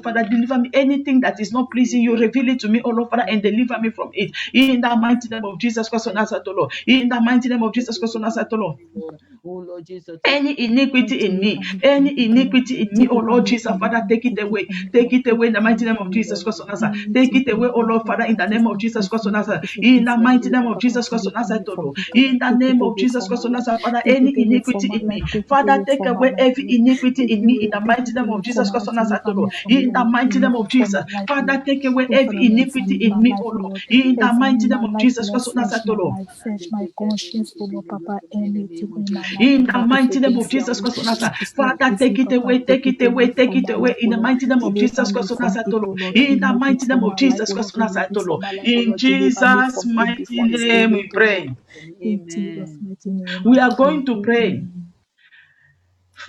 Speaker 1: Jesus, Father, deliver me. Anything that is not pleasing you, reveal it to me, oh Lord, Father, and deliver me from it. In the mighty name of Jesus Christ of Nazareth, Lord. In the mighty name of Jesus Christ of Nazareth, Lord.
Speaker 3: Oh Lord Jesus.
Speaker 1: Any iniquity in me, any iniquity in me, oh Lord Jesus, Father, take it away. Take it away in the mighty name of Jesus Christ of Nazareth. Take it away, oh Lord, Father, in the name of Jesus Christ of Nazareth. In the mighty name of Jesus Christ of Nazareth, oh Lord. In the name of Jesus Christ of Nazareth, Father, any iniquity in me, Father, take away every iniquity in me in the mighty name of Jesus Christ of Nazareth, oh Lord. In the mighty name of Jesus, Father, take away every iniquity in me, oh Lord. In the mighty name of Jesus Christ of Nazareth, oh Lord.
Speaker 2: Search my conscience, oh Lord, Papa, anything in my life,
Speaker 1: In
Speaker 2: oh
Speaker 1: the
Speaker 2: Lord,
Speaker 1: mighty name of
Speaker 2: that is
Speaker 1: Jesus Christ of Nazareth,
Speaker 2: which is not
Speaker 1: Father, take
Speaker 2: easy,
Speaker 1: it
Speaker 2: Papa,
Speaker 1: away, take it away, take
Speaker 2: from
Speaker 1: it
Speaker 2: my
Speaker 1: away.
Speaker 2: life,
Speaker 1: In
Speaker 2: oh
Speaker 1: the
Speaker 2: Lord.
Speaker 1: mighty name of
Speaker 2: Deliver
Speaker 1: Jesus
Speaker 2: me
Speaker 1: Christ of
Speaker 2: from
Speaker 1: Nazareth, oh
Speaker 2: it, oh
Speaker 1: Lord.
Speaker 2: Lord.
Speaker 1: In the
Speaker 2: Remove it
Speaker 1: mighty name
Speaker 2: from
Speaker 1: of
Speaker 2: my life,
Speaker 1: Jesus
Speaker 2: oh Lord.
Speaker 1: Christ of
Speaker 2: Remove
Speaker 1: Nazareth,
Speaker 2: it
Speaker 1: oh
Speaker 2: from
Speaker 1: Lord.
Speaker 2: my life, oh
Speaker 1: In
Speaker 2: Lord. Deliver me
Speaker 1: Jesus'
Speaker 2: from it
Speaker 1: mighty
Speaker 2: before it's too
Speaker 1: name, we
Speaker 2: late, oh Lord.
Speaker 1: pray.
Speaker 2: In Jesus'
Speaker 3: Amen.
Speaker 2: mighty name,
Speaker 1: We
Speaker 2: I
Speaker 1: are
Speaker 2: pray.
Speaker 1: going to pray.
Speaker 2: Amen.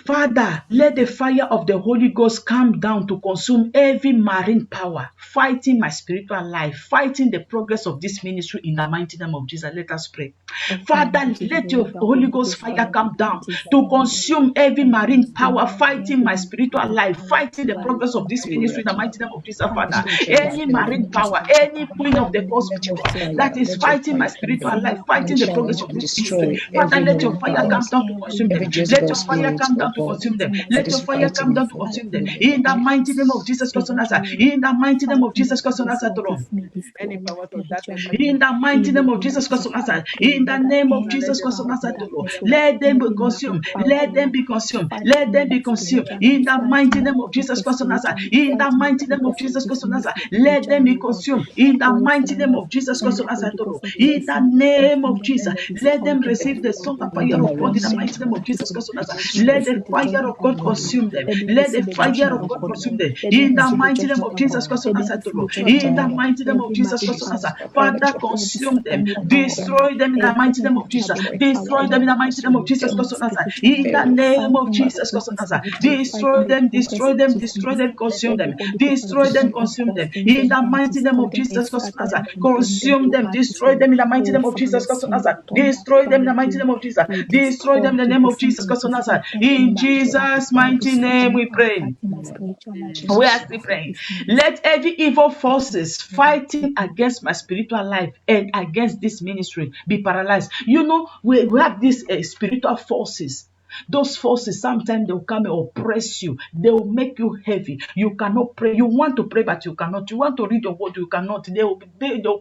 Speaker 1: Father, let the fire of the Holy Ghost come down to consume every marine power fighting my spiritual life, fighting the progress of this ministry in the mighty name of Jesus. Let us pray.
Speaker 2: Oh God,
Speaker 1: Father,
Speaker 2: mighty
Speaker 1: let
Speaker 2: God,
Speaker 1: your
Speaker 2: let the
Speaker 1: Holy
Speaker 2: Holy
Speaker 1: Ghost
Speaker 2: Ghost
Speaker 1: fire
Speaker 2: fire
Speaker 1: come down
Speaker 2: mighty
Speaker 1: to
Speaker 2: fire
Speaker 1: consume every marine
Speaker 2: in
Speaker 1: power
Speaker 2: my life,
Speaker 1: fighting
Speaker 2: every
Speaker 1: my spiritual
Speaker 2: marine
Speaker 1: life,
Speaker 2: power
Speaker 1: fighting the progress of this
Speaker 2: fighting
Speaker 1: ministry in the
Speaker 2: my
Speaker 1: mighty name of Jesus,
Speaker 2: fighting
Speaker 1: Father.
Speaker 2: the progress
Speaker 1: Any
Speaker 2: of this
Speaker 1: marine power,
Speaker 2: ministry,
Speaker 1: any
Speaker 2: Papa,
Speaker 1: queen of
Speaker 2: in
Speaker 1: the
Speaker 2: the name
Speaker 1: cosmic
Speaker 2: of
Speaker 1: world
Speaker 2: Jesus.
Speaker 1: that is fighting my spiritual life,
Speaker 2: Fire
Speaker 1: fighting the
Speaker 2: consume
Speaker 1: progress of
Speaker 2: every
Speaker 1: this ministry.
Speaker 2: every
Speaker 1: Father,
Speaker 2: every
Speaker 1: let your
Speaker 2: marine
Speaker 1: fire come
Speaker 2: powers,
Speaker 1: down to
Speaker 2: every
Speaker 1: consume them.
Speaker 2: marine
Speaker 1: Let your fire
Speaker 2: powers
Speaker 1: come down to consume them.
Speaker 2: fighting my
Speaker 1: Let your fire
Speaker 2: spiritual
Speaker 1: come down to
Speaker 2: life
Speaker 1: consume
Speaker 2: in
Speaker 1: them.
Speaker 2: the
Speaker 1: In
Speaker 2: name
Speaker 1: the
Speaker 2: of
Speaker 1: mighty name of
Speaker 2: Jesus.
Speaker 1: Jesus Christ of Nazareth.
Speaker 2: Spiritually,
Speaker 1: In the mighty name of
Speaker 2: fighting the
Speaker 1: Jesus Christ of
Speaker 2: progress
Speaker 1: Nazareth,
Speaker 2: of
Speaker 1: Lord.
Speaker 2: this ministry,
Speaker 3: Any
Speaker 2: oh Lord,
Speaker 3: power of darkness
Speaker 2: spiritually,
Speaker 1: In
Speaker 2: Lord.
Speaker 1: the mighty
Speaker 2: In the
Speaker 1: name of
Speaker 2: name of
Speaker 1: Jesus Christ of
Speaker 2: Jesus, I
Speaker 1: Nazareth.
Speaker 2: pray,
Speaker 1: In the
Speaker 2: Lord, that
Speaker 1: name of
Speaker 3: Father, let
Speaker 2: any
Speaker 1: Jesus
Speaker 3: your
Speaker 1: Christ of
Speaker 2: power of
Speaker 1: Nazareth,
Speaker 3: fire,
Speaker 1: Lord.
Speaker 2: darkness, oh Lord,
Speaker 1: Let them be
Speaker 2: every marine
Speaker 1: consumed.
Speaker 2: power, oh
Speaker 1: Let them
Speaker 2: Lord,
Speaker 1: be consumed. Let
Speaker 2: fighting
Speaker 1: them
Speaker 2: my
Speaker 1: be consumed.
Speaker 2: spiritual life,
Speaker 1: In the mighty
Speaker 2: fighting my
Speaker 1: name of Jesus
Speaker 2: progress
Speaker 1: Christ of Nazareth.
Speaker 2: spiritually,
Speaker 1: In the
Speaker 2: fighting the
Speaker 1: mighty name of
Speaker 2: progress of
Speaker 1: Jesus
Speaker 2: this
Speaker 1: Christ of Nazareth.
Speaker 2: ministry
Speaker 1: Let them be
Speaker 2: spiritually, Lord.
Speaker 1: consumed. In the
Speaker 2: Oh,
Speaker 1: mighty
Speaker 2: Father,
Speaker 1: name
Speaker 2: Lord,
Speaker 1: of Jesus
Speaker 2: send
Speaker 1: Christ
Speaker 2: the
Speaker 1: of Nazareth,
Speaker 2: Holy
Speaker 1: Lord.
Speaker 2: Ghost, let there be
Speaker 1: In the
Speaker 2: fire,
Speaker 1: name
Speaker 2: consume
Speaker 1: of
Speaker 2: them, let
Speaker 1: Jesus.
Speaker 2: there be
Speaker 1: Let them
Speaker 2: destroy them,
Speaker 1: receive the
Speaker 2: oh
Speaker 1: song
Speaker 2: Lord,
Speaker 1: of
Speaker 2: in the
Speaker 1: fire of
Speaker 2: name
Speaker 1: God
Speaker 2: of
Speaker 1: in the
Speaker 2: Jesus.
Speaker 1: mighty name of Jesus
Speaker 2: Oh Lord,
Speaker 1: Christ of Nazareth.
Speaker 2: let them
Speaker 1: Let the
Speaker 2: receive the
Speaker 1: fire
Speaker 2: thunder
Speaker 1: of God
Speaker 2: fire, Lord.
Speaker 1: consume them.
Speaker 2: Let them
Speaker 1: Let the
Speaker 2: receive the
Speaker 1: fire
Speaker 2: judgment
Speaker 1: of
Speaker 2: of
Speaker 1: God
Speaker 2: God,
Speaker 1: consume
Speaker 2: Lord.
Speaker 1: them.
Speaker 2: Let them
Speaker 1: In the
Speaker 2: receive the
Speaker 1: mighty name
Speaker 2: judgment
Speaker 1: of
Speaker 2: of God.
Speaker 1: Jesus Christ of
Speaker 2: Let them
Speaker 1: Nazareth,
Speaker 2: receive the
Speaker 1: Lord. In the
Speaker 2: judgment of
Speaker 1: mighty name of
Speaker 2: every
Speaker 1: Jesus
Speaker 2: marine
Speaker 1: Christ of
Speaker 2: power,
Speaker 1: Nazareth. Father,
Speaker 2: every
Speaker 1: consume them.
Speaker 2: satanic power, oh Lord,
Speaker 1: Destroy them in the
Speaker 2: every
Speaker 1: mighty name of Jesus.
Speaker 2: diabolic power, oh
Speaker 1: Destroy them
Speaker 2: Lord,
Speaker 1: in the mighty name of Jesus
Speaker 2: fighting my
Speaker 1: Christ of Nazareth.
Speaker 2: spiritual
Speaker 1: In
Speaker 2: life,
Speaker 1: the name of
Speaker 2: fighting my
Speaker 1: Jesus Christ of
Speaker 2: progress
Speaker 1: Nazareth.
Speaker 2: spiritually,
Speaker 1: Destroy
Speaker 2: fighting the
Speaker 1: them,
Speaker 2: progress
Speaker 1: destroy them,
Speaker 2: this
Speaker 1: destroy them,
Speaker 2: ministry.
Speaker 1: consume
Speaker 2: Let the
Speaker 1: them.
Speaker 2: Holy Ghost fire
Speaker 1: Destroy them,
Speaker 2: destroy
Speaker 1: consume them.
Speaker 2: consume
Speaker 1: In
Speaker 2: them,
Speaker 1: the
Speaker 2: and
Speaker 1: mighty name
Speaker 2: destroy
Speaker 1: of
Speaker 2: them and
Speaker 1: Jesus Christ of
Speaker 2: scatter
Speaker 1: Nazareth.
Speaker 2: them and burn them
Speaker 1: Consume
Speaker 2: to
Speaker 1: them,
Speaker 2: ashes, oh
Speaker 1: destroy
Speaker 2: Lord.
Speaker 1: them in the mighty
Speaker 2: Oh,
Speaker 1: name of
Speaker 2: Father,
Speaker 1: Jesus
Speaker 2: Lord,
Speaker 1: Christ of
Speaker 2: send your
Speaker 1: Nazareth.
Speaker 2: thunder
Speaker 1: Destroy them in the
Speaker 2: fire
Speaker 1: mighty
Speaker 2: to
Speaker 1: name of Jesus. Destroy
Speaker 2: destroy,
Speaker 1: them in the
Speaker 2: to
Speaker 1: name of
Speaker 2: destroy
Speaker 1: Jesus
Speaker 2: them,
Speaker 1: Christ
Speaker 2: to
Speaker 1: of
Speaker 2: destroy
Speaker 1: Nazareth.
Speaker 2: every
Speaker 1: In
Speaker 2: marine power,
Speaker 1: Jesus'
Speaker 2: and
Speaker 1: mighty
Speaker 2: destroy
Speaker 1: name
Speaker 2: any
Speaker 1: we
Speaker 2: power
Speaker 1: pray.
Speaker 2: fighting my spiritual life in
Speaker 1: We
Speaker 2: the
Speaker 1: are
Speaker 2: name
Speaker 1: still
Speaker 2: of
Speaker 1: praying.
Speaker 2: this ministry.
Speaker 1: Let every evil forces fighting against my spiritual life and against this ministry be paralyzed. You know, we have these spiritual forces. Those forces, sometimes they'll come and oppress you. They'll make you heavy. You cannot pray. You want to pray, but you cannot. You want to read your word, you cannot. They'll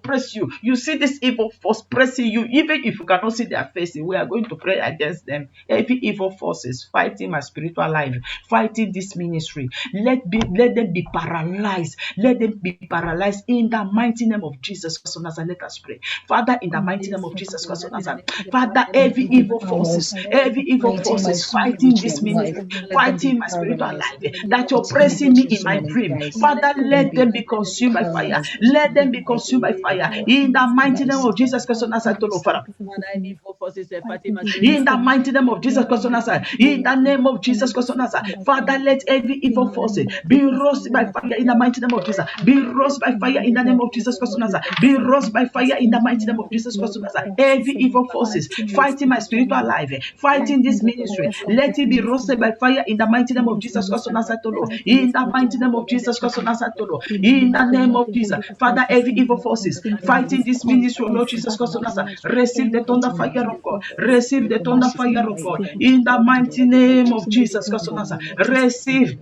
Speaker 1: press you. You see this evil force pressing you, even if you cannot see their faces. We are going to pray against them. Every evil forces fighting my spiritual life, fighting this ministry. Let them be paralyzed. Let them be paralyzed in the mighty name of Jesus Christ of Nazareth. Let us pray. Father, in the
Speaker 2: Oh,
Speaker 1: mighty name
Speaker 3: Yes,
Speaker 1: of
Speaker 2: Father,
Speaker 1: Jesus
Speaker 3: Lord,
Speaker 1: Christ
Speaker 2: Lord,
Speaker 1: of
Speaker 3: that in the
Speaker 1: Nazareth.
Speaker 3: name of the
Speaker 1: Father,
Speaker 3: Father, the
Speaker 1: every
Speaker 3: Son,
Speaker 2: every
Speaker 1: evil
Speaker 3: and the Holy
Speaker 1: forces,
Speaker 2: powers
Speaker 3: Spirit,
Speaker 1: every evil
Speaker 2: fighting my
Speaker 1: forces
Speaker 2: spiritual
Speaker 1: fighting
Speaker 3: Jesus,
Speaker 1: this
Speaker 2: life,
Speaker 1: ministry,
Speaker 2: oh Lord.
Speaker 3: let them be
Speaker 1: fighting my
Speaker 3: paralyzed.
Speaker 1: spiritual life,
Speaker 3: In the name
Speaker 1: that
Speaker 3: of
Speaker 1: you're
Speaker 3: Jesus,
Speaker 1: pressing me in
Speaker 3: Lord.
Speaker 1: my dream.
Speaker 3: Let
Speaker 1: Father,
Speaker 3: them be
Speaker 1: let them be
Speaker 3: paralyzed. Let them
Speaker 1: consumed
Speaker 3: be
Speaker 1: by fire.
Speaker 3: paralyzed.
Speaker 1: Let
Speaker 3: In
Speaker 1: them
Speaker 3: the
Speaker 1: be
Speaker 3: mighty
Speaker 1: consumed by
Speaker 3: name
Speaker 1: fire.
Speaker 3: of
Speaker 2: Oh,
Speaker 1: In
Speaker 2: Father,
Speaker 1: the
Speaker 3: Jesus,
Speaker 2: send
Speaker 1: mighty
Speaker 2: your
Speaker 1: name of Jesus Christ
Speaker 2: fire,
Speaker 1: of Nazareth,
Speaker 2: Lord,
Speaker 1: Lord, Father.
Speaker 3: Father, any evil forces fighting
Speaker 2: fighting
Speaker 3: my
Speaker 2: this
Speaker 1: In
Speaker 3: spiritual
Speaker 1: the
Speaker 2: ministry,
Speaker 3: life.
Speaker 1: mighty name of Jesus
Speaker 2: let
Speaker 1: Christ
Speaker 2: them
Speaker 1: of
Speaker 2: be
Speaker 1: Nazareth,
Speaker 2: consumed,
Speaker 1: in
Speaker 2: Lord.
Speaker 1: the name of
Speaker 2: Let
Speaker 1: Jesus
Speaker 2: them be
Speaker 1: Christ of Nazareth,
Speaker 2: scattered by
Speaker 1: Father,
Speaker 2: fire.
Speaker 1: let every evil
Speaker 2: In the
Speaker 1: force
Speaker 2: name of
Speaker 1: be
Speaker 2: Jesus,
Speaker 1: roasted by
Speaker 2: let
Speaker 1: fire in the
Speaker 2: every
Speaker 1: mighty name of Jesus. Be roasted by fire in the name of Jesus Christ of Nazareth. Be roasted by fire in the mighty name of Jesus Christ of
Speaker 2: evil
Speaker 1: Nazareth.
Speaker 2: forces,
Speaker 1: Every
Speaker 2: oh Lord,
Speaker 1: evil forces
Speaker 2: fighting my
Speaker 1: fighting my
Speaker 2: spiritual
Speaker 1: spiritual
Speaker 2: life,
Speaker 1: life, fighting
Speaker 2: fighting
Speaker 1: this
Speaker 2: the
Speaker 1: ministry,
Speaker 2: progress of
Speaker 1: let
Speaker 2: this
Speaker 1: it be
Speaker 2: ministry,
Speaker 1: roasted by fire in the mighty name of
Speaker 2: this
Speaker 1: Jesus Christ of
Speaker 2: ministry,
Speaker 1: Nazareth, Lord.
Speaker 2: fighting the
Speaker 1: In the
Speaker 2: spiritual
Speaker 1: mighty name
Speaker 2: life
Speaker 1: of
Speaker 2: of this
Speaker 1: Jesus Christ of
Speaker 2: ministry.
Speaker 1: Nazareth, Lord.
Speaker 2: Remove
Speaker 1: In
Speaker 2: it,
Speaker 1: the
Speaker 2: oh
Speaker 1: name
Speaker 2: Lord,
Speaker 1: of
Speaker 2: the
Speaker 1: Jesus,
Speaker 2: Holy Ghost fire
Speaker 1: Father, every
Speaker 2: consume
Speaker 1: evil
Speaker 2: them,
Speaker 1: forces
Speaker 2: consume them and
Speaker 1: fighting this
Speaker 2: destroy
Speaker 1: ministry, oh
Speaker 2: and
Speaker 1: Lord Jesus Christ of
Speaker 2: scatter,
Speaker 1: Nazareth,
Speaker 2: Lord,
Speaker 1: receive the thunder
Speaker 2: every
Speaker 1: fire
Speaker 2: evil
Speaker 1: of God.
Speaker 2: forces
Speaker 1: Receive the thunder
Speaker 2: fighting
Speaker 1: fire
Speaker 2: my
Speaker 1: of God.
Speaker 2: spiritual
Speaker 1: In the
Speaker 2: life
Speaker 1: mighty name of
Speaker 2: fighting the
Speaker 1: Jesus Christ
Speaker 2: progress
Speaker 1: of Nazareth,
Speaker 2: of
Speaker 1: receive.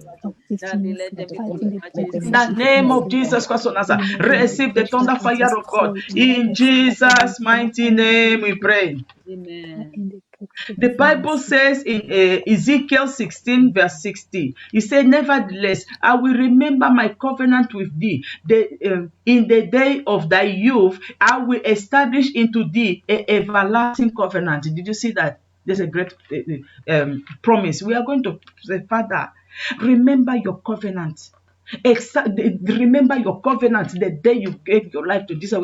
Speaker 2: this
Speaker 3: Daddy, let
Speaker 2: ministry,
Speaker 3: them be
Speaker 2: fighting the
Speaker 3: consumed.
Speaker 2: progress
Speaker 1: In
Speaker 2: of
Speaker 1: the
Speaker 2: this
Speaker 1: name of
Speaker 2: ministry, Lord.
Speaker 1: Jesus Christ of Nazareth,
Speaker 2: Remove it and
Speaker 1: receive the thunder
Speaker 2: and
Speaker 1: fire of God.
Speaker 2: destroy it
Speaker 1: In
Speaker 2: and scatter by
Speaker 1: Jesus'
Speaker 2: fire
Speaker 1: mighty
Speaker 2: every
Speaker 1: name we
Speaker 2: evil
Speaker 1: pray.
Speaker 3: Amen.
Speaker 2: in the progress of
Speaker 1: The
Speaker 2: this
Speaker 1: Bible
Speaker 2: ministry.
Speaker 1: says in Ezekiel 16 verse 60, it said, nevertheless, I will remember my covenant with thee. In the day of thy youth, I will establish into thee an everlasting covenant. Did you see that? There's a great promise. We are going to say, Father, remember your covenant. Remember your covenant the day you gave your life to Jesus.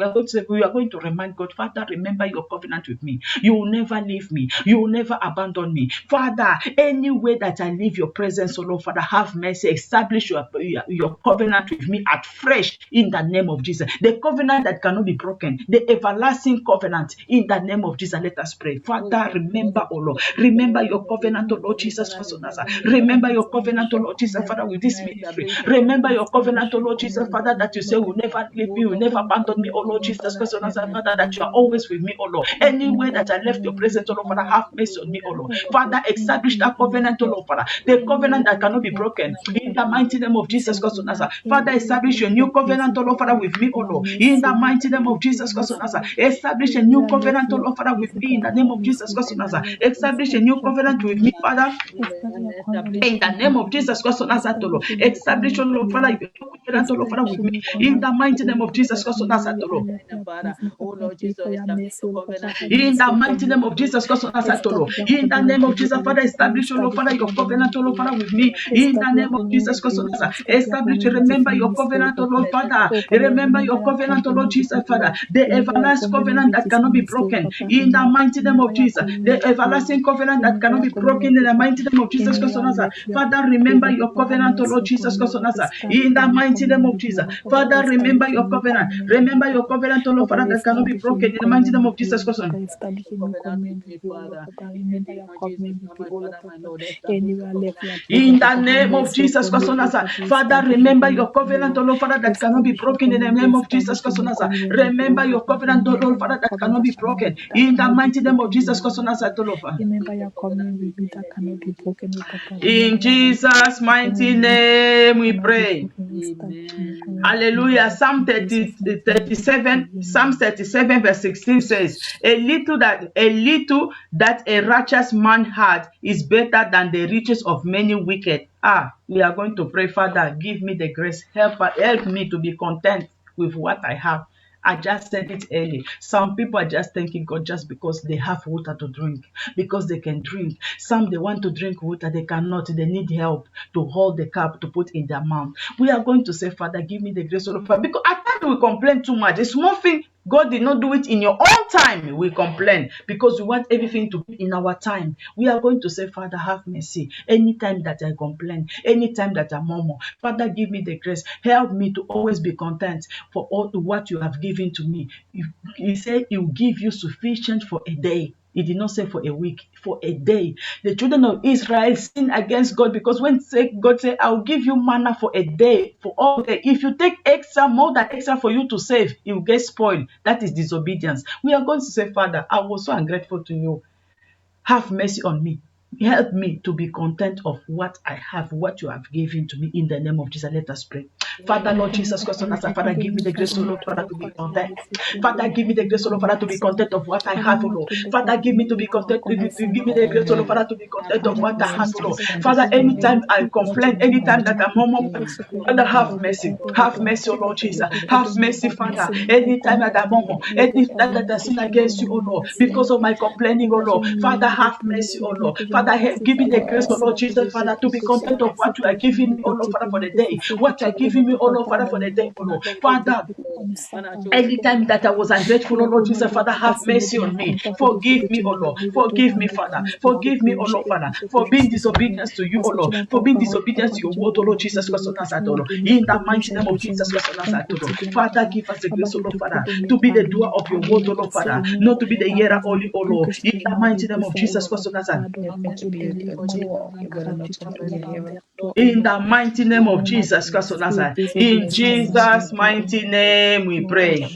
Speaker 1: We are going to remind God, Father, remember your covenant with me. You will never leave me. You will never abandon me. Father, any way that I leave your presence, oh Lord, Father, have mercy. Establish your covenant with me at fresh in the name of Jesus. The covenant that cannot be broken. The everlasting covenant in the name of Jesus. Let us pray.
Speaker 3: Oh,
Speaker 1: Father,
Speaker 3: thank you, Lord
Speaker 1: remember,
Speaker 3: of
Speaker 1: oh Lord.
Speaker 3: Jesus. Thank you,
Speaker 1: Remember
Speaker 3: Lord of
Speaker 1: your
Speaker 3: Jesus.
Speaker 1: covenant, oh
Speaker 3: Remember
Speaker 1: Lord
Speaker 3: me,
Speaker 1: Jesus
Speaker 3: Father,
Speaker 1: Christ of
Speaker 3: remember
Speaker 1: Nazareth.
Speaker 3: me, Father,
Speaker 1: Remember your
Speaker 3: remember me.
Speaker 1: covenant, oh Lord Jesus, Father, with this
Speaker 3: Recognize that
Speaker 1: ministry.
Speaker 3: place of
Speaker 1: Remember remember your covenant, O Lord Jesus, Father, that you say will never leave me, will never abandon me, O Lord Jesus Christ, Father, that you are always with me, O Lord. Any way that I left your presence, O Lord, Father, have mercy on me, O Lord. Father, establish that covenant, O Lord, Father, the covenant that cannot be broken. In the mighty name of Jesus Christ, Father, establish your new covenant, O Lord, Father, with me, O Lord. In the mighty name of Jesus Christ, establish a new covenant, O Lord, Father, with me. In the name of Jesus Christ, establish a new covenant with me, Father. In the name of Jesus Christ, establish, O Lord, Father, your covenant, O Lord, Father, with me. In the mighty name of Jesus Christ,
Speaker 3: oh Lord Jesus, establish your covenant.
Speaker 1: in the mighty name of Jesus Christ, in the name of Jesus, Father, establish, O Lord, Father, your covenant, O Lord, Father, with me. In the name of Jesus Christ, establish, remember your covenant, O Lord, Father. Remember your covenant, O Lord Jesus, Father. The everlasting covenant that cannot be broken. In the mighty name of Jesus, the everlasting covenant that cannot be broken. In the mighty name of Jesus Christ, Father, remember your covenant, O Lord Jesus Christ, in the mighty name of Jesus, Father, remember your covenant. Remember your covenant, O Lord, Father, that cannot be broken. In the mighty name of Jesus Christ. In the name of Jesus Christ, Father, remember your covenant, O Lord, Father, that cannot be broken. In the name of Jesus Christ, remember your covenant, O Lord, Father, that cannot be broken. In the mighty name of Jesus Christ,
Speaker 2: remember your covenant with me that cannot be broken, Papa.
Speaker 1: in Jesus' mighty name we pray. Hallelujah. Psalm 37, Psalm 37 verse 16 says, a little that a righteous man had is better than the riches of many wicked. We are going to pray, Father, give me the grace. Help me to be content with what I have. I just said it earlier. Some people are just thanking God just because they have water to drink, because they can drink. Some, they want to drink water, they cannot. They need help to hold the cup to put in their mouth. We are going to say, Father, give me the grace of God. Because at times we complain too much. A small thing, God did not do it in your own time. We complain because we want everything to be in our time. We are going to say, Father, have mercy. Anytime that I complain, anytime that I murmur, Father, give me the grace. Help me to always be content for all what you have given to me. He said he will give you sufficient for a day. He did not say for a week, for a day. The children of Israel sinned against God because when God said, I will give you manna for a day, for all day. If you take extra, more than extra for you to save, it will get spoiled. That is disobedience. We are going to say, Father, I was so ungrateful to you. Have mercy on me. Help me to be content of what I have, what you have given to me. In the name of Jesus, let us pray. Father, Lord Jesus Christ, Father, give me the grace, O Lord, Father, to be content. Father, give me the grace, O Lord, Father, to be content of what I have, O Lord. Father, give me to be content. Give me the grace, O Lord, Father, to be content of what I have, O Lord. Father, anytime I complain, anytime that I'm murmuring, Father, have mercy. Have mercy, O Lord Jesus. Have mercy, Father. Anytime that I'm murmuring, anytime that I sin against you, O Lord, because of my complaining, O Lord. Father, have mercy, O Lord. Father, give me the grace, O Lord Jesus, Father, to be content of what you are giving me, O Lord, Father, for the day. What you are giving me, O Lord, Father, for the day, O Lord. Father, anytime that I was ungrateful, O Lord Jesus, Father, have mercy on me. Forgive me, O Lord. Forgive me, Father. Forgive me, O Lord, Father, for being disobedience to you, O Lord. For being disobedience to your word, O Lord Jesus Christ, in the mighty name of Jesus Christ, Father, give us the grace, O Lord, Father, to be the doer of your word, O Lord, Father, not to be the hearer only, O Lord. In the mighty name of Jesus Christ, in the mighty name of Jesus Christ of Nazareth. In Jesus' mighty name we pray.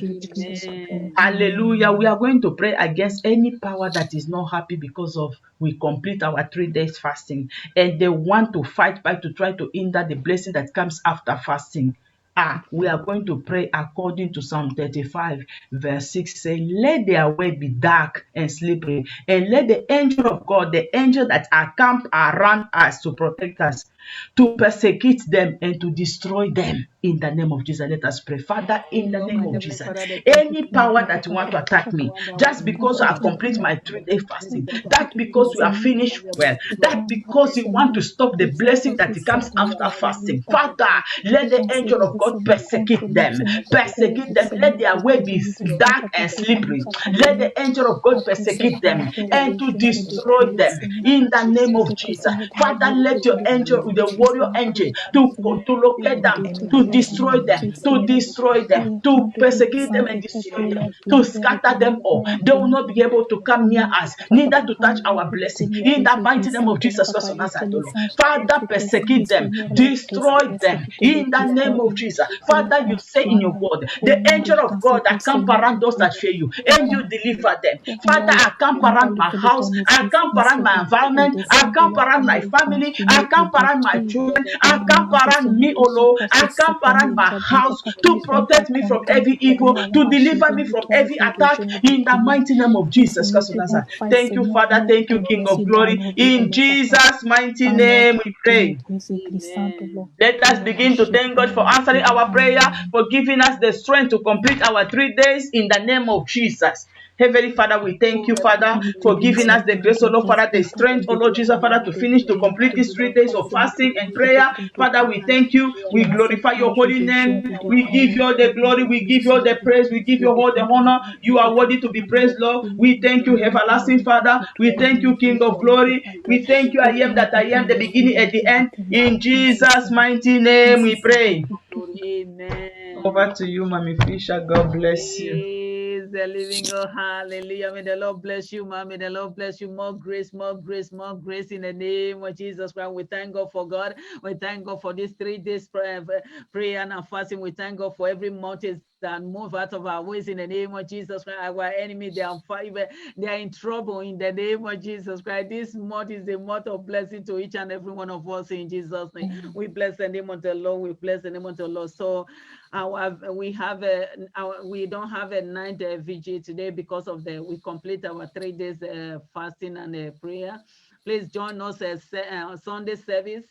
Speaker 1: Hallelujah. We are going to pray against any power that is not happy because of we complete our 3 days fasting and they want to fight back to try to hinder the blessing that comes after fasting. We are going to pray according to Psalm 35 verse 6 saying, let their way be dark and slippery, and let the angel of God, the angel that are camped around us to protect us, to persecute them and to destroy them. In the name of Jesus, let us pray. Father, in the name of Jesus, any power that want to attack me, just because I complete my 3-day fasting, that because we are finished well, that because you want to stop the blessing that comes after fasting, Father, let the angel of God persecute them. Persecute them. Let their way be dark and slippery. Let the angel of God persecute them and to destroy them. In the name of Jesus, Father, let your angel with the warrior engine to locate them, to destroy them, to persecute them and destroy them, to scatter them all. They will not be able to come near us, neither to touch our blessing. In the mighty name of Jesus Christ of Nazareth, Lord. Father, persecute them, destroy them. In the name of Jesus. Father, you say in your word, the angel of God that camp around those that fear you, and you deliver them. Father, I camp around my house, I camp around my environment, I camp around my family, I camp around my children, I camp around me, O Lord, I camp around my house to protect me from every evil, to deliver me from every attack in the mighty name of Jesus Christ of Nazareth. Thank you, Father. Thank you, King of Glory. In Jesus' mighty name we pray.
Speaker 3: Amen.
Speaker 1: Let us begin to thank God for answering our prayer, for giving us the strength to complete our 3 days in the name of Jesus. Heavenly Father, we thank you, Father, for giving us the grace, oh Lord, Father, the strength, oh Lord Jesus, Father, to finish, to complete these 3 days of fasting and prayer. Father, we thank you. We glorify your holy name. We give you all the glory. We give you all the praise. We give you all the honor. You are worthy to be praised, Lord. We thank you, everlasting Father. We thank you, King of glory. We thank you, I am that I am, the beginning and the end. In Jesus' mighty name we pray.
Speaker 3: Amen.
Speaker 1: Over to you, Mommy Fisher. God bless you.
Speaker 3: Praise the living God. Hallelujah. May the Lord bless you, man. May the Lord bless you. More grace, more grace, more grace in the name of Jesus Christ. We thank God for God. We thank God for these 3 days prayer and fasting. We thank God for every mountain that move out of our ways in the name of Jesus Christ. Our enemy, they are fighting, they are in trouble in the name of Jesus Christ. This month is a month of blessing to each and every one of us in Jesus' name. We bless the name of the Lord. We bless the name of the Lord. So we don't have a night vigil today because of we complete our 3 days fasting and prayer. Please join us at Sunday service.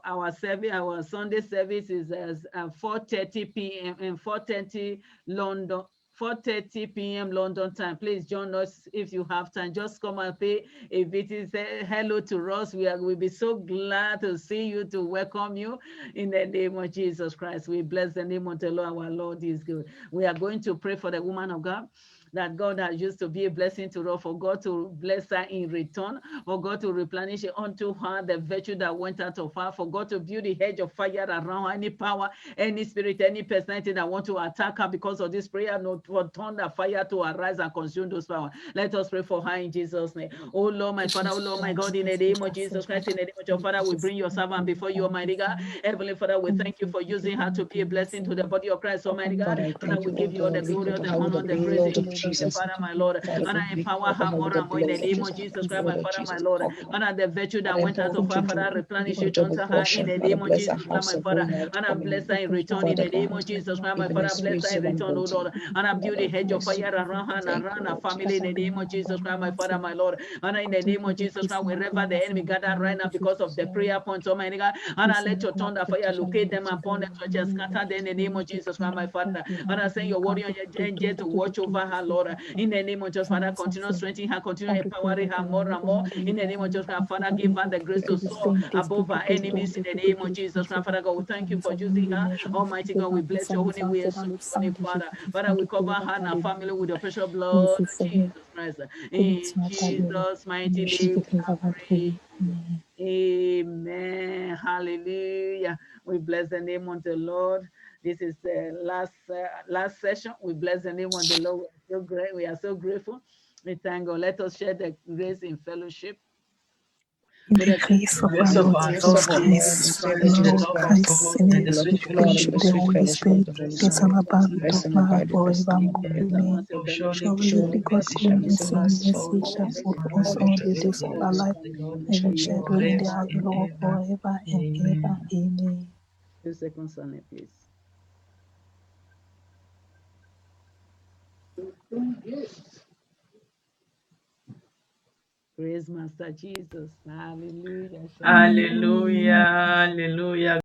Speaker 3: Our Sunday service is 4:30 p.m. and 4:30 London. 4:30 p.m. London time. Please join us if you have time. Just come and pay a visit. Say hello to us. We'll be so glad to see you, to welcome you in the name of Jesus Christ. We bless the name of the Lord. Our Lord is good. We are going to pray for the woman of God, that God has used to be a blessing to her, for God to bless her in return, for God to replenish unto her the virtue that went out of her, for God to build a hedge of fire around her, any power, any spirit, any personality that want to attack her because of this prayer, not for thunder fire to arise and consume those power. Let us pray for her in Jesus' name. Oh Lord, my Father, oh Lord, my God, in the name of Jesus Christ, in the name of your Father, we bring your servant before you, Almighty God. Heavenly Father, we thank you for using her to be a blessing to the body of Christ, Almighty God. And we give you all the glory, all the honor, the praise in Jesus' Father, my Lord. And I empower her more and more in the name of Jesus Christ, my Father, my Lord. And the virtue that went out of her, Father, replenish it unto her in the name of Jesus Christ, my Father. And I bless her in return in the name of Jesus Christ, my Father. Bless her in return, oh Lord. And I build a hedge of fire around her and around her family in the name of Jesus Christ, my Father, my Lord. And in the name of Jesus Christ, wherever the enemy gather right now because of the prayer points, oh my God, and I let your thunder fire locate them upon the church and scatter them in the name of Jesus Christ, my Father. And I send your warrior angel to watch over her, Lord. In the name of Jesus, Father, continue strengthening her, continue empowering her more and more. In the name of Jesus, Father, give her the grace to soar above her enemies. In the name of Jesus, Father God, we thank you for using her. Almighty God, we bless your holy way, Father. Father, we cover her and her family with the precious blood of Jesus Christ. In Jesus' mighty name, we pray. Amen. Hallelujah. We bless the name of the Lord. This is the last session. We bless the name of the Lord. We are so great. We are so grateful. We thank God. Let us share the grace in fellowship.
Speaker 2: In the grace of our Lord Jesus Christ, the love of Christ, and the sweet fellowship of the Holy Spirit, be and abide with us now forevermore. Amen. Surely God's goodness and mercy shall follow us all the days of our life, and we shall dwell in the house of the Lord forever and ever. Amen.
Speaker 3: 2 seconds on it, please. Praise Master Jesus. Hallelujah.
Speaker 1: Hallelujah. Hallelujah.